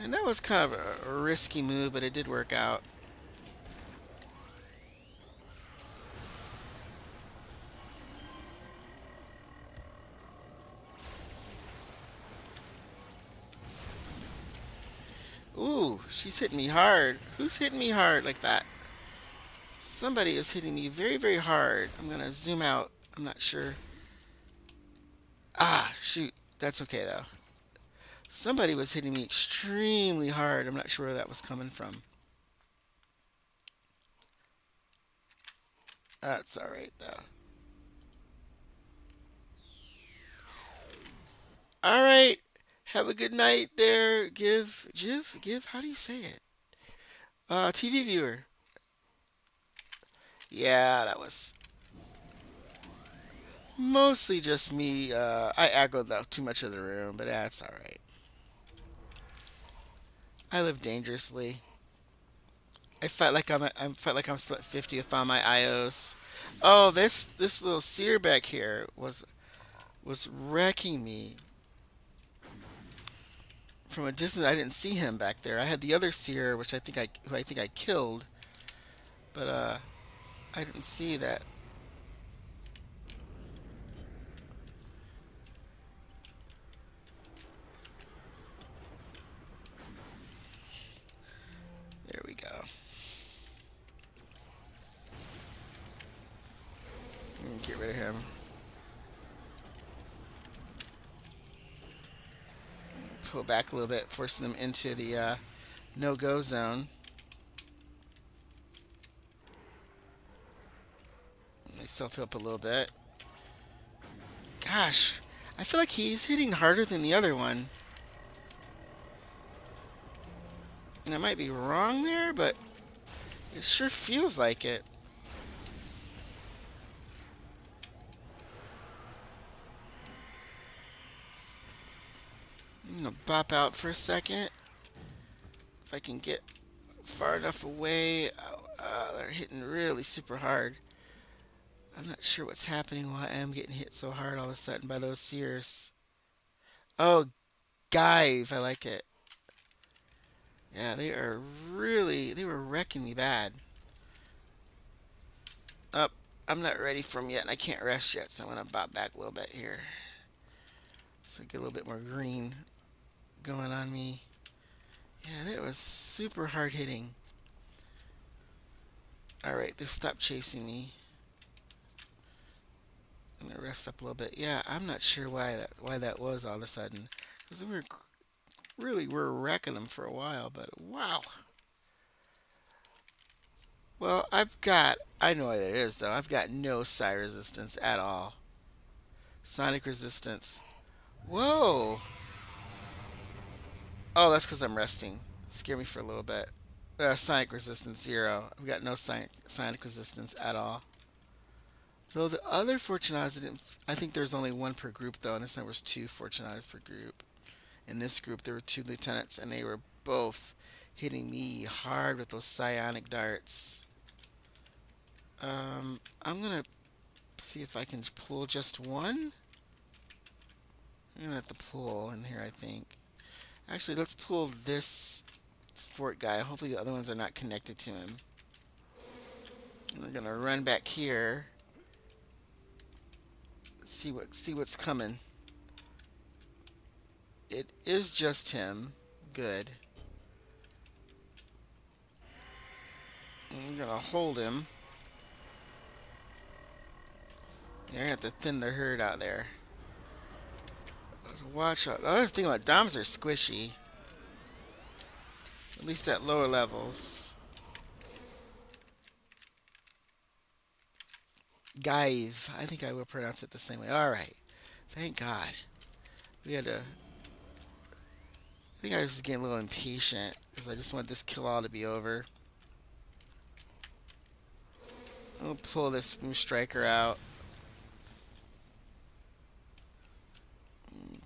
And that was kind of a risky move, but it did work out. Ooh, she's hitting me hard. Who's hitting me hard like that? Somebody is hitting me very, very hard. I'm gonna zoom out. I'm not sure. Ah, shoot. That's okay though. Somebody was hitting me extremely hard. I'm not sure where that was coming from. That's alright though. Alright. Have a good night there. Give. How do you say it? TV viewer. Yeah, that was mostly just me. I aggroed out too much of the room, but that's all right. I live dangerously. I felt like I'm still at 50th on my IOs. Oh, this little seer back here was wrecking me from a distance. I didn't see him back there. I had the other seer, who I think I killed, but I didn't see that. There we go. Get rid of him. Pull back a little bit, forcing them into the no-go zone. Myself up a little bit. Gosh, I feel like he's hitting harder than the other one. And I might be wrong there, but it sure feels like it. I'm gonna bop out for a second. If I can get far enough away. They're hitting really super hard. I'm not sure what's happening, why I am getting hit so hard all of a sudden by those sears. Oh, Give, I like it. Yeah, they were wrecking me bad. Up, I'm not ready for them yet, and I can't rest yet, so I'm gonna bop back a little bit here. So get a little bit more green going on me. Yeah, that was super hard hitting. Alright, just stop chasing me. I'm gonna rest up a little bit. Yeah, I'm not sure why that was all of a sudden. Because we're wrecking them for a while, but wow. Well, I know what it is though. I've got no psi resistance at all. Sonic resistance. Whoa. Oh, that's because I'm resting. Scare me for a little bit. Sonic resistance 0. I've got no sonic resistance at all. Though the other Fortunatas didn't. I think there's only one per group though, and this time there was two Fortunatas per group. In this group, there were two lieutenants, and they were both hitting me hard with those psionic darts. I'm gonna see if I can pull just one. I'm gonna have to pull in here, I think. Actually, let's pull this fort guy. Hopefully the other ones are not connected to him. And we're gonna run back here. See what's coming. It is just him. Good. And we're gonna hold him. You're gonna have to thin the herd out there. Let's watch out. The other thing about Doms are squishy. At least at lower levels. Gaive. I think I will pronounce it the same way. Alright. Thank God. We had to. I think I was just getting a little impatient because I just want this kill all to be over. I'll pull this Smooth Striker out.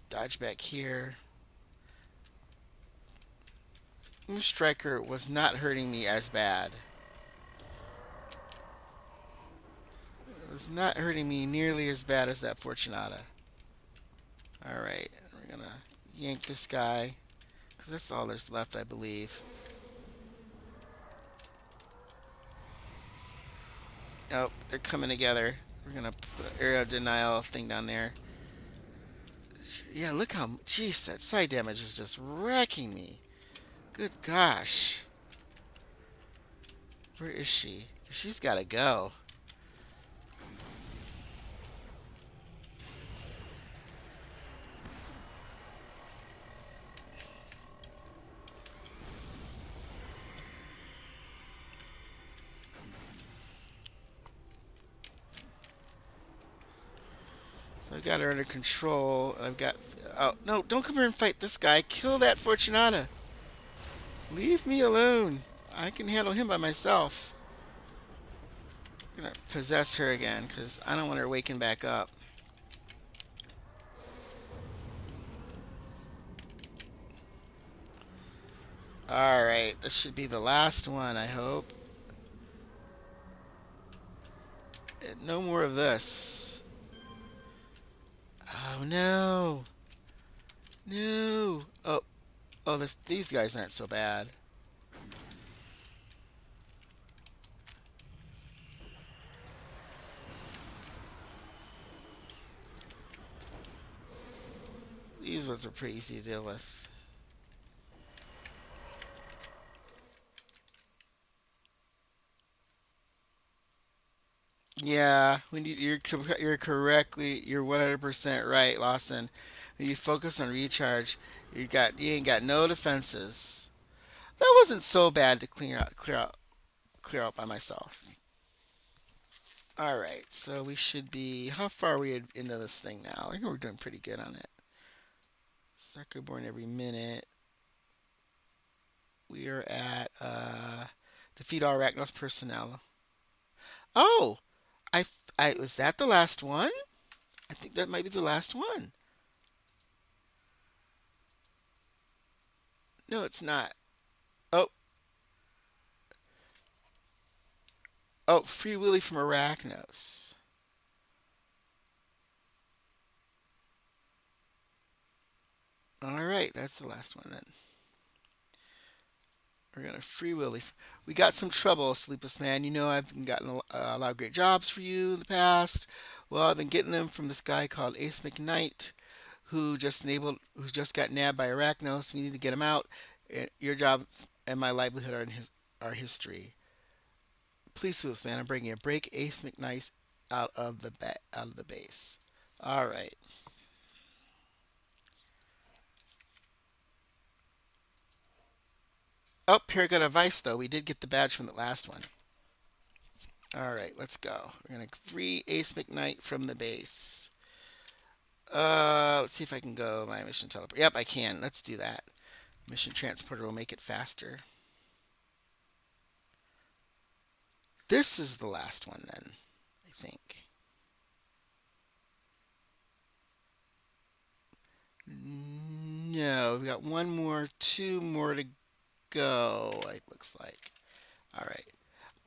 Dodge back here. Smooth Striker was not hurting me as bad. It was not hurting me nearly as bad as that Fortunata. Alright, we're gonna yank this guy. Because that's all there's left, I believe. Oh, they're coming together. We're gonna put an area of denial thing down there. Yeah, look how... Jeez, that side damage is just wrecking me. Good gosh. Where is she? She's gotta go. So I've got her under control. I've got... Oh, no, don't come here and fight this guy. Kill that Fortunata. Leave me alone. I can handle him by myself. I'm gonna possess her again because I don't want her waking back up. Alright, this should be the last one, I hope. No more of this. Oh no. No. These guys aren't so bad. These ones are pretty easy to deal with. Yeah, you're 100% right, Lawson. When you focus on recharge, you ain't got no defenses. That wasn't so bad to clear out by myself. All right, so we should be. How far are we into this thing now? I think we're doing pretty good on it. Sucker born every minute. We are at defeat all Arachnos personnel. Oh, I I was that the last one? I think that might be the last one. No, it's not. Oh, oh, Free Willy from Arachnos. All right, that's the last one then. We're gonna Free Willy. We got some trouble, Sleepless Man. You know I've been gotten a lot of great jobs for you in the past. Well, I've been getting them from this guy called Ace McKnight, who just got nabbed by Arachnos. We need to get him out. Your job and my livelihood are in our history. Please, Sleepless Man, I'm bringing you. Break Ace McKnight out of the base. All right. Oh, Paragon of Vice, though. We did get the badge from the last one. All right, let's go. We're going to free Ace McKnight from the base. Let's see if I can go my mission teleport. Yep, I can. Let's do that. Mission transporter will make it faster. This is the last one, then, I think. No, we've got one more, two more to go, it looks like. All right.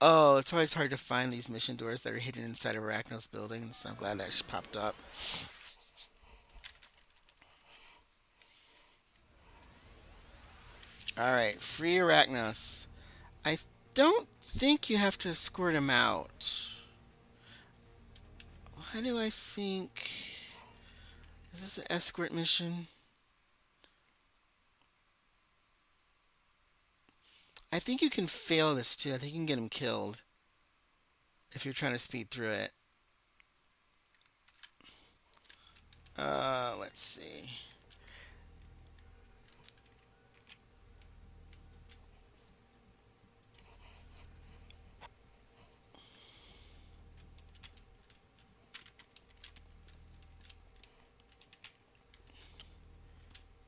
Oh, it's always hard to find these mission doors that are hidden inside of Arachnos buildings. So I'm glad that just popped up. All right, free Arachnos. I don't think you have to escort him out. Why do I think... Is this an escort mission? I think you can fail this too. I think you can get him killed if you're trying to speed through it. Let's see.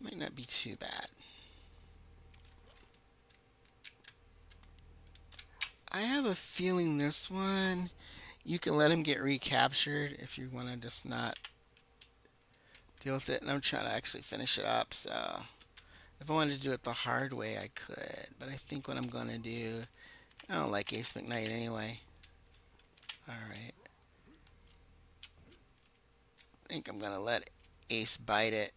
Might not be too bad. I have a feeling this one, you can let him get recaptured if you want to just not deal with it. And I'm trying to actually finish it up, so if I wanted to do it the hard way, I could. But I think what I'm going to do, I don't like Ace McKnight anyway. Alright. I think I'm going to let Ace bite it.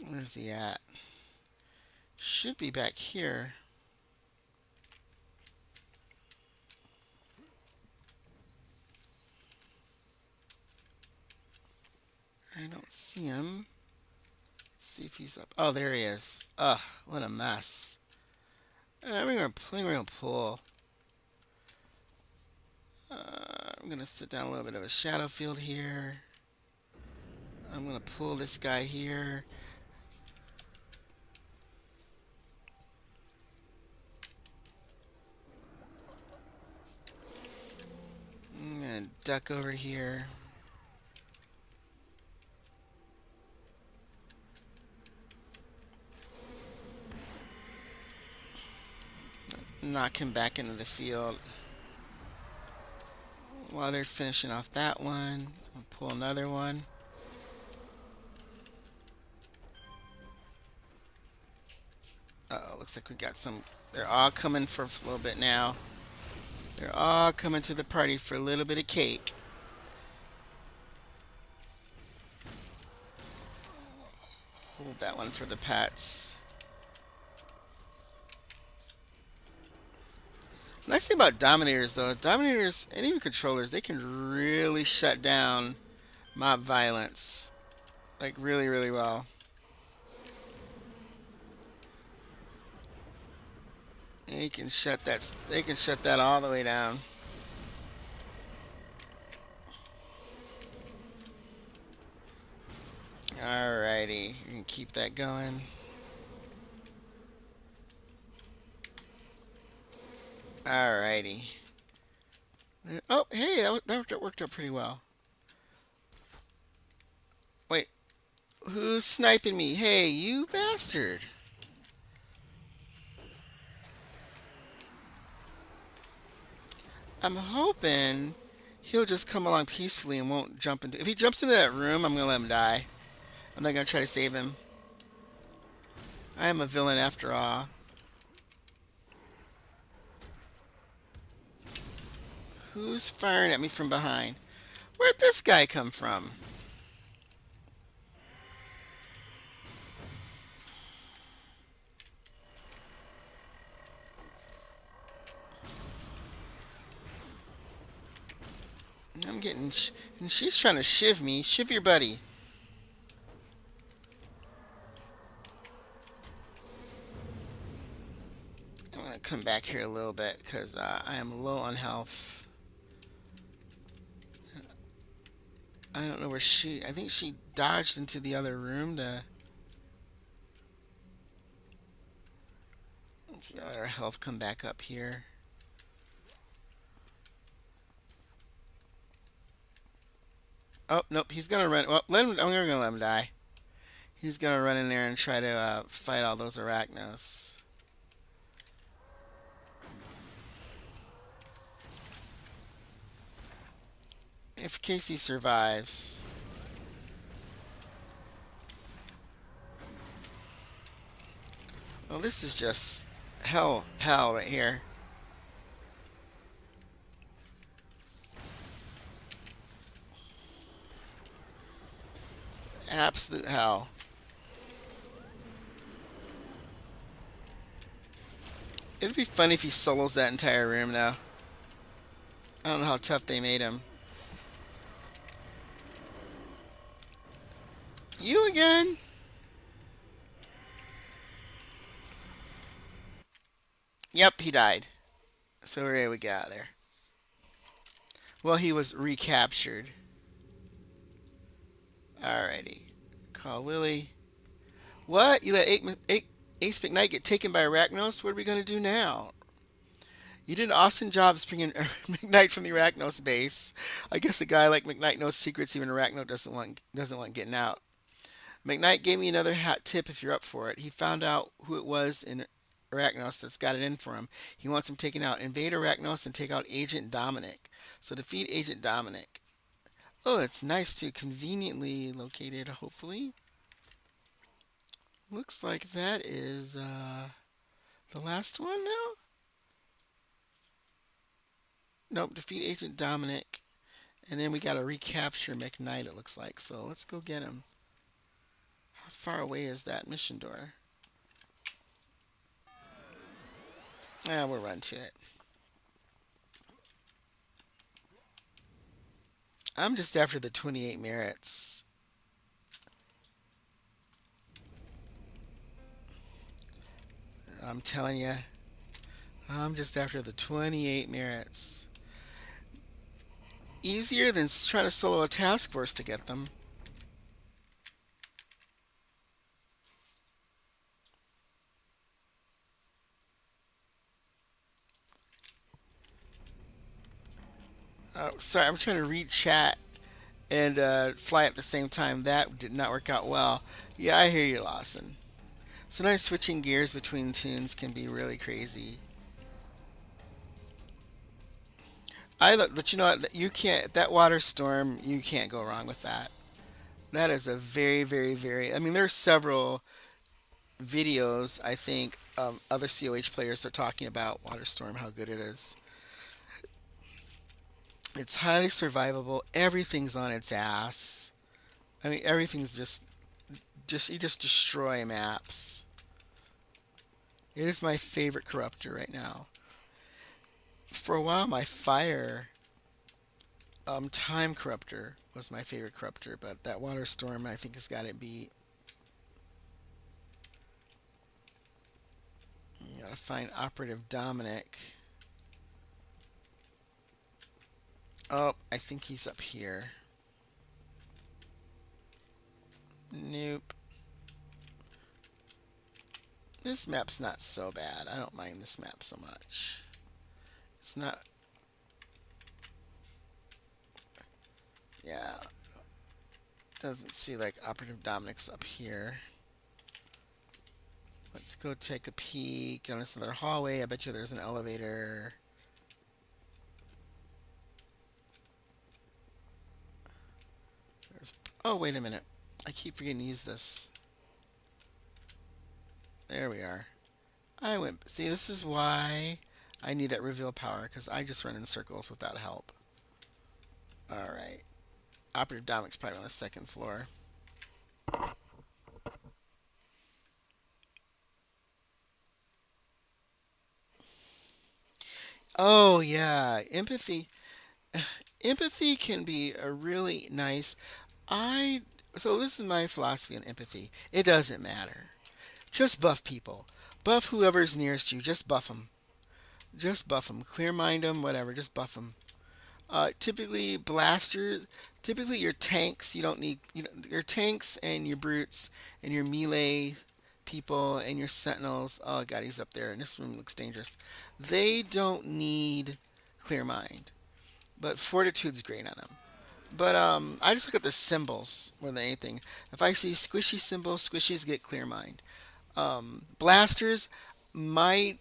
Where's he at? Should be back here. I don't see him. Let's see if he's up. Oh, there he is. Ugh, what a mess. We're gonna pull. I'm gonna sit down a little bit of a shadow field here. I'm gonna pull this guy here. I'm gonna duck over here. Knock him back into the field. While they're finishing off that one, I'll pull another one. Uh-oh, looks like we got some. They're all coming for a little bit now. They're all coming to the party for a little bit of cake. Hold that one for the pets. Nice thing about Dominators, though, Dominators and even controllers, they can really shut down mob violence. Like, really, really well. They can shut that all the way down. Alrighty, you can keep that going. Alrighty. Oh, hey, that worked out pretty well. Wait, who's sniping me? Hey, you bastard. I'm hoping he'll just come along peacefully and won't jump into... If he jumps into that room, I'm going to let him die. I'm not going to try to save him. I am a villain after all. Who's firing at me from behind? Where'd this guy come from? I'm getting... And she's trying to shiv me. Shiv your buddy. I'm going to come back here a little bit because I am low on health. I don't know where she... I think she dodged into the other room to... Let her health come back up here. Oh, nope, he's gonna run. Well, I'm gonna let him die. He's gonna run in there and try to fight all those arachnos. If Casey survives. Well, this is just hell right here. Absolute hell. It'd be funny if he solos that entire room now. I don't know how tough they made him. You again? Yep, he died. So we're able to get out of there. Well, he was recaptured. Alrighty. Call Willy. What? You let Ace McKnight get taken by Arachnos? What are we going to do now? You did an awesome job bringing McKnight from the Arachnos base. I guess a guy like McKnight knows secrets even Arachno doesn't want getting out. McKnight gave me another hot tip if you're up for it. He found out who it was in Arachnos that's got it in for him. He wants him taken out. Invade Arachnos and take out Agent Dominic. So defeat Agent Dominic. Oh, it's nice to conveniently located, hopefully. Looks like that is the last one now? Nope, defeat Agent Dominic. And then we got to recapture McKnight, it looks like. So let's go get him. How far away is that mission door? We'll run to it. I'm just after the 28 merits. I'm telling you, I'm just after the 28 merits. Easier than trying to solo a task force to get them. Sorry, I'm trying to read chat and fly at the same time. That did not work out well. Yeah, I hear you, Lawson. Sometimes switching gears between tunes can be really crazy. But you know what? You can't. That water storm, you can't go wrong with that. That is a very, very, very. I mean, there's several videos. I think other COH players are talking about water storm, how good it is. It's highly survivable. Everything's on its ass. I mean, everything's just you just destroy maps. It is my favorite corruptor right now. For a while, my fire time corruptor was my favorite corruptor, but that water storm I think has got it beat. You gotta find operative Dominic. Oh, I think he's up here. Nope. This map's not so bad. I don't mind this map so much. It's not. Yeah. Doesn't see like operative Dominic's up here. Let's go take a peek down this other hallway. I bet you there's an elevator. There's, oh, wait a minute. I keep forgetting to use this. There we are. I went. See, this is why I need that reveal power, because I just run in circles without help. Alright. Operative Dominic's probably on the second floor. Oh, yeah. Empathy. Empathy can be a really nice. I. So, this is my philosophy on empathy. It doesn't matter. Just buff people. Buff whoever's nearest you. Just buff them. Just buff them. Clear mind them, whatever. Just buff them. Typically, blasters. Typically, your tanks. You don't need your tanks and your brutes and your melee people and your sentinels. Oh god, he's up there, and this room looks dangerous. They don't need clear mind, but fortitude's great on them. But I just look at the symbols more than anything. If I see squishy symbols, squishies get clear mind. Blasters might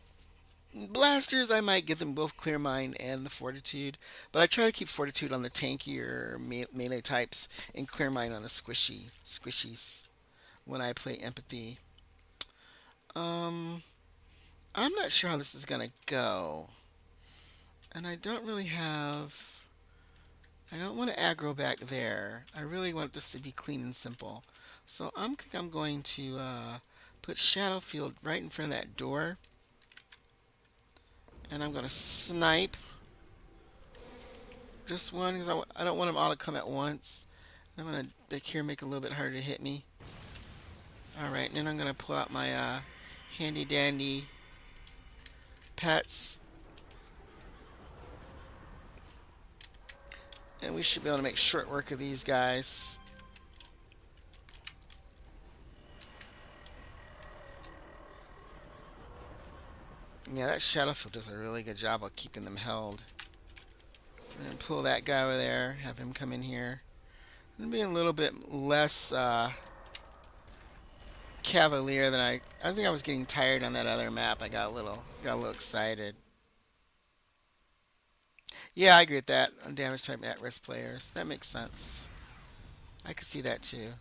Blasters, I might give them both Clear Mind and the Fortitude, but I try to keep Fortitude on the tankier melee types and Clear Mind on the squishies when I play Empathy. Um, I'm not sure how this is gonna go, and I don't really have. I don't want to aggro back there. I really want this to be clean and simple, so think I'm going to put Shadow Field right in front of that door, and I'm gonna snipe. Just one, because I don't want them all to come at once. I'm going to back here make it a little bit harder to hit me. Alright, and then I'm going to pull out my handy dandy pets. And we should be able to make short work of these guys. Yeah, that Shadowfield does a really good job of keeping them held. And pull that guy over there, have him come in here. And be a little bit less cavalier than I think I was getting tired on that other map. I got a little excited. Yeah, I agree with that on damage type at-risk players. That makes sense. I could see that too.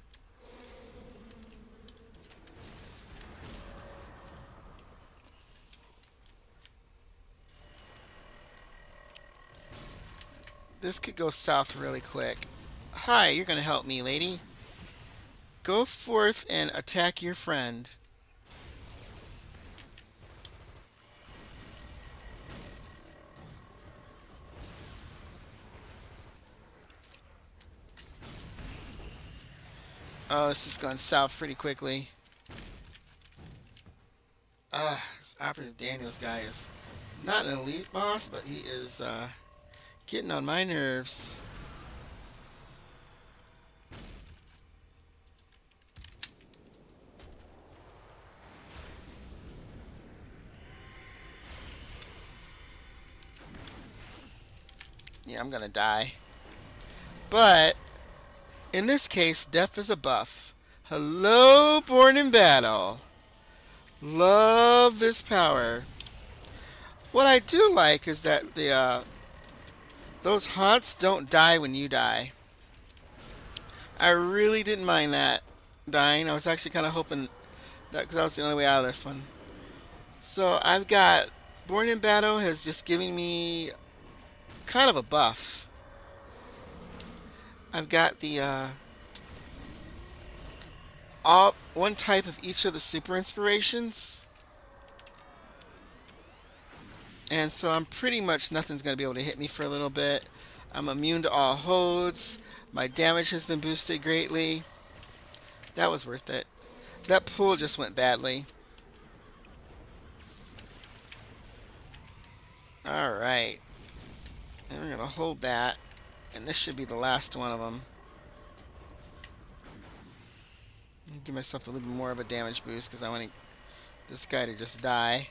This could go south really quick. Hi, you're going to help me, lady. Go forth and attack your friend. Oh, this is going south pretty quickly. This Operative Daniels guy is not an elite boss, but he is getting on my nerves. Yeah, I'm gonna die. But in this case, death is a buff. Hello, born in battle. Love this power. What I do like is that the those haunts don't die when you die. I really didn't mind that dying. I was actually kind of hoping that because that was the only way out of this one. So I've got Born in Battle has just given me kind of a buff. I've got the all one type of each of the super inspirations, and so I'm pretty much nothing's going to be able to hit me for a little bit. I'm immune to all holds. My damage has been boosted greatly. That was worth it. That pull just went badly. Alright. And we're going to hold that. And this should be the last one of them. Give myself a little bit more of a damage boost because I want this guy to just die.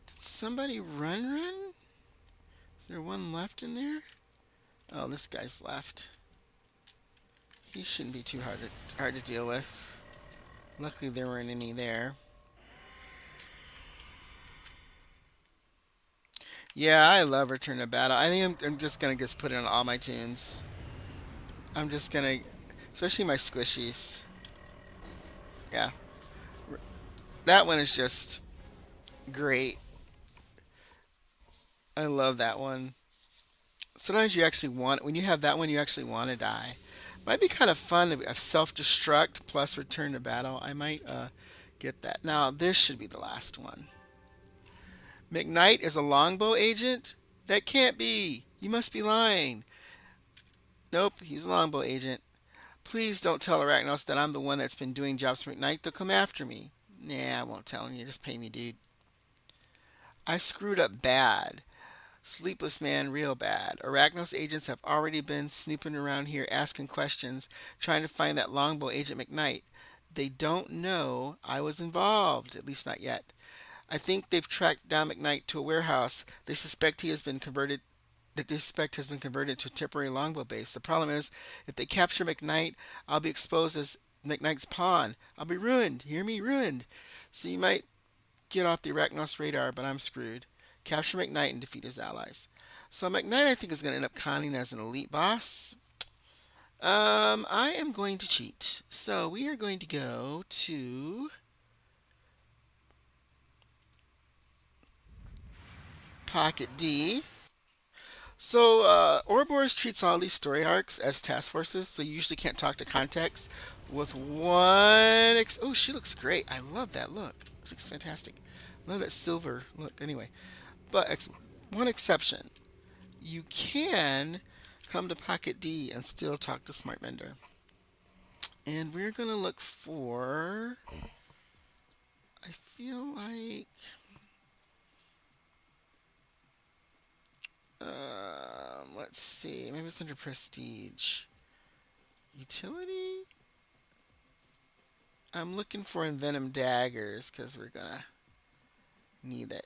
Did somebody run? Is there one left in there? Oh, this guy's left. He shouldn't be too hard to deal with. Luckily, there weren't any there. Yeah, I love Return to Battle. I think I'm just gonna just put it on all my tunes. I'm just gonna, especially my squishies. Yeah, that one is just great. I love that one. Sometimes you actually want, when you have that one, you actually want to die. Might be kind of fun, a self-destruct plus Return to Battle. I might get that. Now, this should be the last one. McKnight is a longbow agent? That can't be. You must be lying. Nope, he's a longbow agent. Please don't tell Arachnos that I'm the one that's been doing jobs for McKnight. They'll come after me. Nah, I won't tell him. You just pay me, dude. I screwed up bad. Sleepless Man, real bad. Arachnos agents have already been snooping around here asking questions, trying to find that longbow agent McKnight. They don't know I was involved, at least not yet. I think they've tracked down McKnight to a warehouse. They suspect he has been converted that they suspect has been converted to a temporary longbow base. The problem is, if they capture McKnight, I'll be exposed as McKnight's pawn. I'll be ruined. Hear me? Ruined. So you might get off the Arachnos radar, but I'm screwed. Capture McKnight and defeat his allies. So McKnight, I think, is going to end up conning as an elite boss. I am going to cheat. So we are going to go to Pocket D. So, Ouroboros treats all these story arcs as task forces, so you usually can't talk to context with one. Oh, she looks great. I love that look. She looks fantastic. Love that silver look. Anyway, but one exception. You can come to Pocket D and still talk to Smart Vendor. And we're going to look for. I feel like. Let's see. Maybe it's under Prestige. Utility? I'm looking for Envenom Daggers because we're going to need it.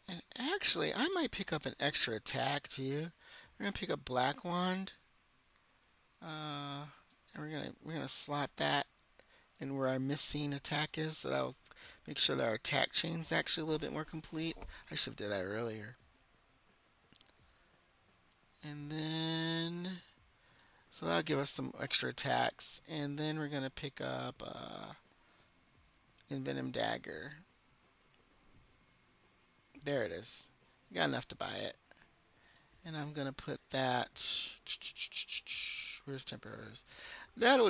And actually, I might pick up an extra attack too. We're going to pick up Black Wand. And we're gonna slot that in where our missing attack is, so that'll make sure that our attack chain is actually a little bit more complete. I should have did that earlier. And then, so that'll give us some extra attacks. And then we're gonna pick up Envenom Dagger. There it is. Got enough to buy it. And I'm gonna put that. Where's temporaries? That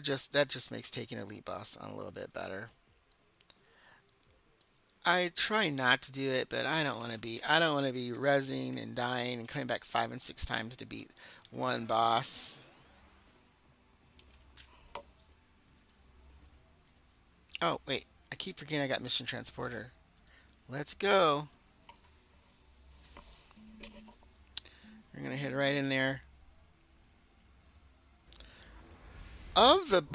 just makes taking elite boss on a little bit better. I try not to do it, but I don't want to be rezzing and dying and coming back 5 and 6 times to beat one boss. Oh, wait. I keep forgetting I got Mission Transporter. Let's go. We're gonna head right in there. Of the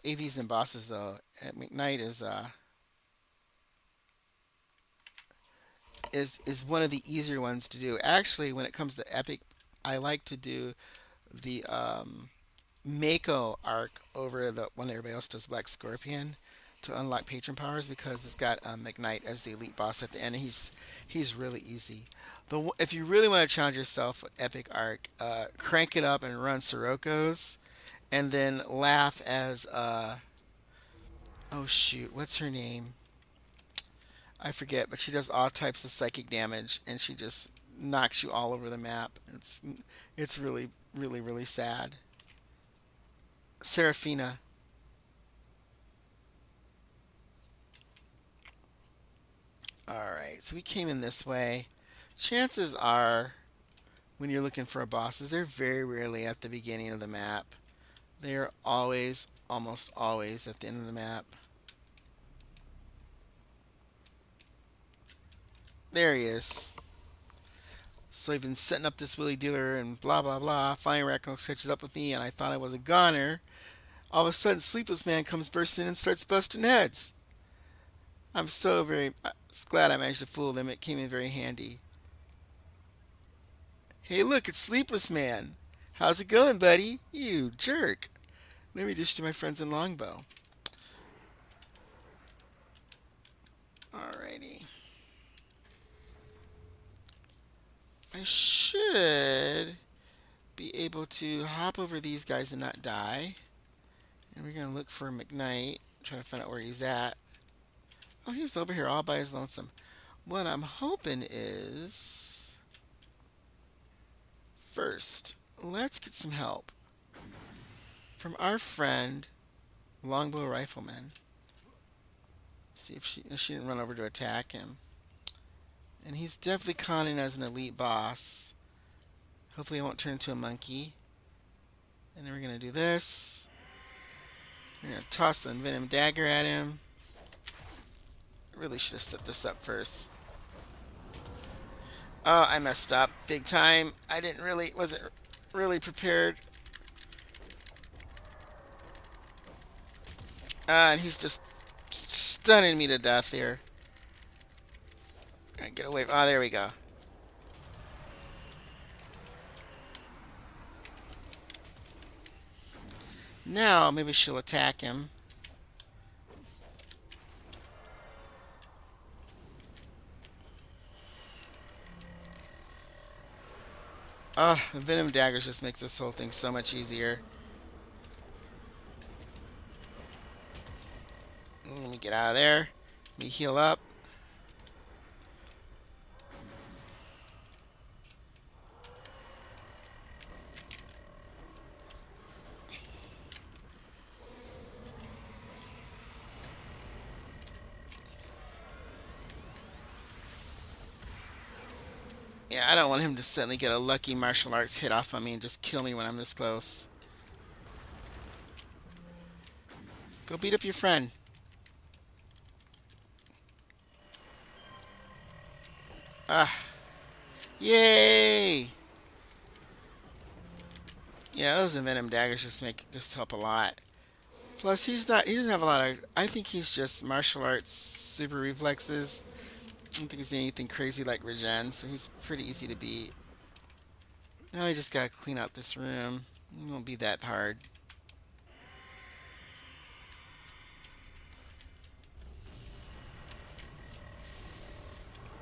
AVs and bosses though, McKnight is one of the easier ones to do. Actually, when it comes to epic, I like to do the Mako arc over the one everybody else does, Black Scorpion, to unlock patron powers because it's got McKnight as the elite boss at the end. And he's really easy. If you really want to challenge yourself with epic arc, crank it up and run Siroko's, and then laugh as oh shoot, what's her name? I forget, but she does all types of psychic damage, and she just knocks you all over the map. It's really sad. Serafina. All right, so we came in this way. Chances are, when you're looking for a bosses, they're very rarely at the beginning of the map. They are always, almost always, at the end of the map. There he is. So I've been setting up this Willy dealer and blah blah blah. Finally, Raccoon catches up with me, and I thought I was a goner. All of a sudden, Sleepless Man comes bursting in and starts busting heads. I'm so very glad I managed to fool them. It came in very handy. Hey, look, it's Sleepless Man. How's it going, buddy? You jerk. Let me just do my friends in Longbow. Alrighty. I should be able to hop over these guys and not die. And we're going to look for McKnight. Try to find out where he's at. Oh, he's over here all by his lonesome. What I'm hoping is... First, let's get some help from our friend, Longbow Rifleman. See if she didn't run over to attack him. And he's definitely conning as an elite boss. Hopefully I won't turn into a monkey. And then we're going to do this. We're going to toss the Venom Dagger at him. I really should have set this up first. Oh, I messed up big time. Wasn't really prepared. And he's just stunning me to death here. Alright, get away. Oh, there we go. Now, maybe she'll attack him. Oh, the Venom Daggers just make this whole thing so much easier. Let me get out of there. Let me heal up. Yeah, I don't want him to suddenly get a lucky martial arts hit off on me and just kill me when I'm this close. Go beat up your friend. Ah. Yay! Yeah, those Venom Daggers just help a lot. Plus, he doesn't have a lot of, I think he's just martial arts super reflexes. I don't think he's anything crazy like Regen, so he's pretty easy to beat. Now I just gotta clean out this room. It won't be that hard.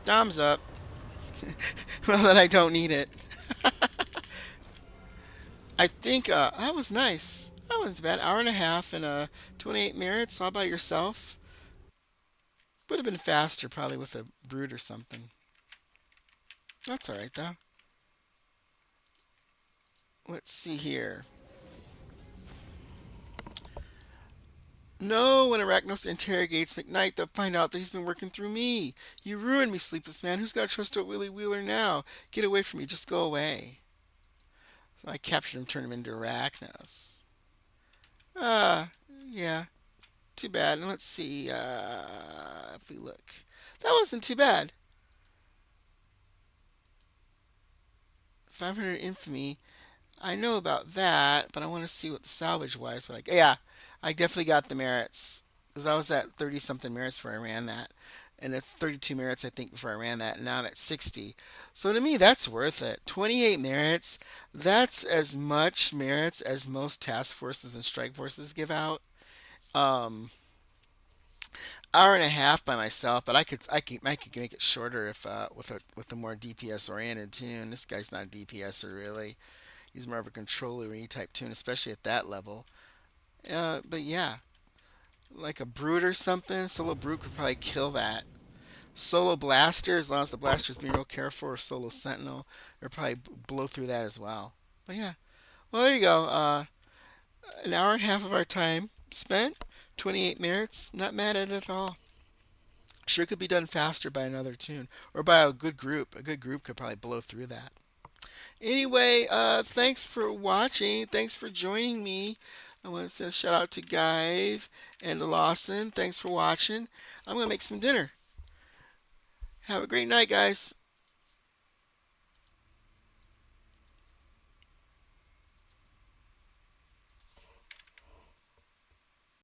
Dom's up. Well, then I don't need it. I think that was nice. That wasn't bad. Hour and a half and 28 minutes all by yourself. Would have been faster probably with a brood or something. That's alright though. Let's see here. No, when Arachnos interrogates McKnight, they'll find out that he's been working through me. You ruined me, Sleepless Man. Who's got to trust a Willy Wheeler now? Get away from me. Just go away. So I captured him, turned him into Arachnos. Yeah. Too bad. And let's see if we look. That wasn't too bad. 500 Infamy. I know about that, but I want to see what the salvage wise. But yeah, I definitely got the merits because I was at 30 something merits before I ran that, and it's 32 merits I think before I ran that, and now I'm at 60. So to me, that's worth it. 28 merits. That's as much merits as most task forces and strike forces give out. Um, Hour and a half by myself, but I could make it shorter if with a more DPS oriented tune. This guy's not a DPSer really. He's more of a controllery type tune, especially at that level. But yeah, like a brute or something. Solo brute could probably kill that. Solo blaster, as long as the blaster's being real careful, or solo sentinel, they'll probably blow through that as well. But yeah, well there you go. An hour and a half of our time spent, 28 merits. Not mad at it at all. Sure could be done faster by another tune or by a good group. A good group could probably blow through that. Anyway, thanks for watching. Thanks for joining me. I want to send a shout out to Guy and Lawson. Thanks for watching. I'm going to make some dinner. Have a great night, guys.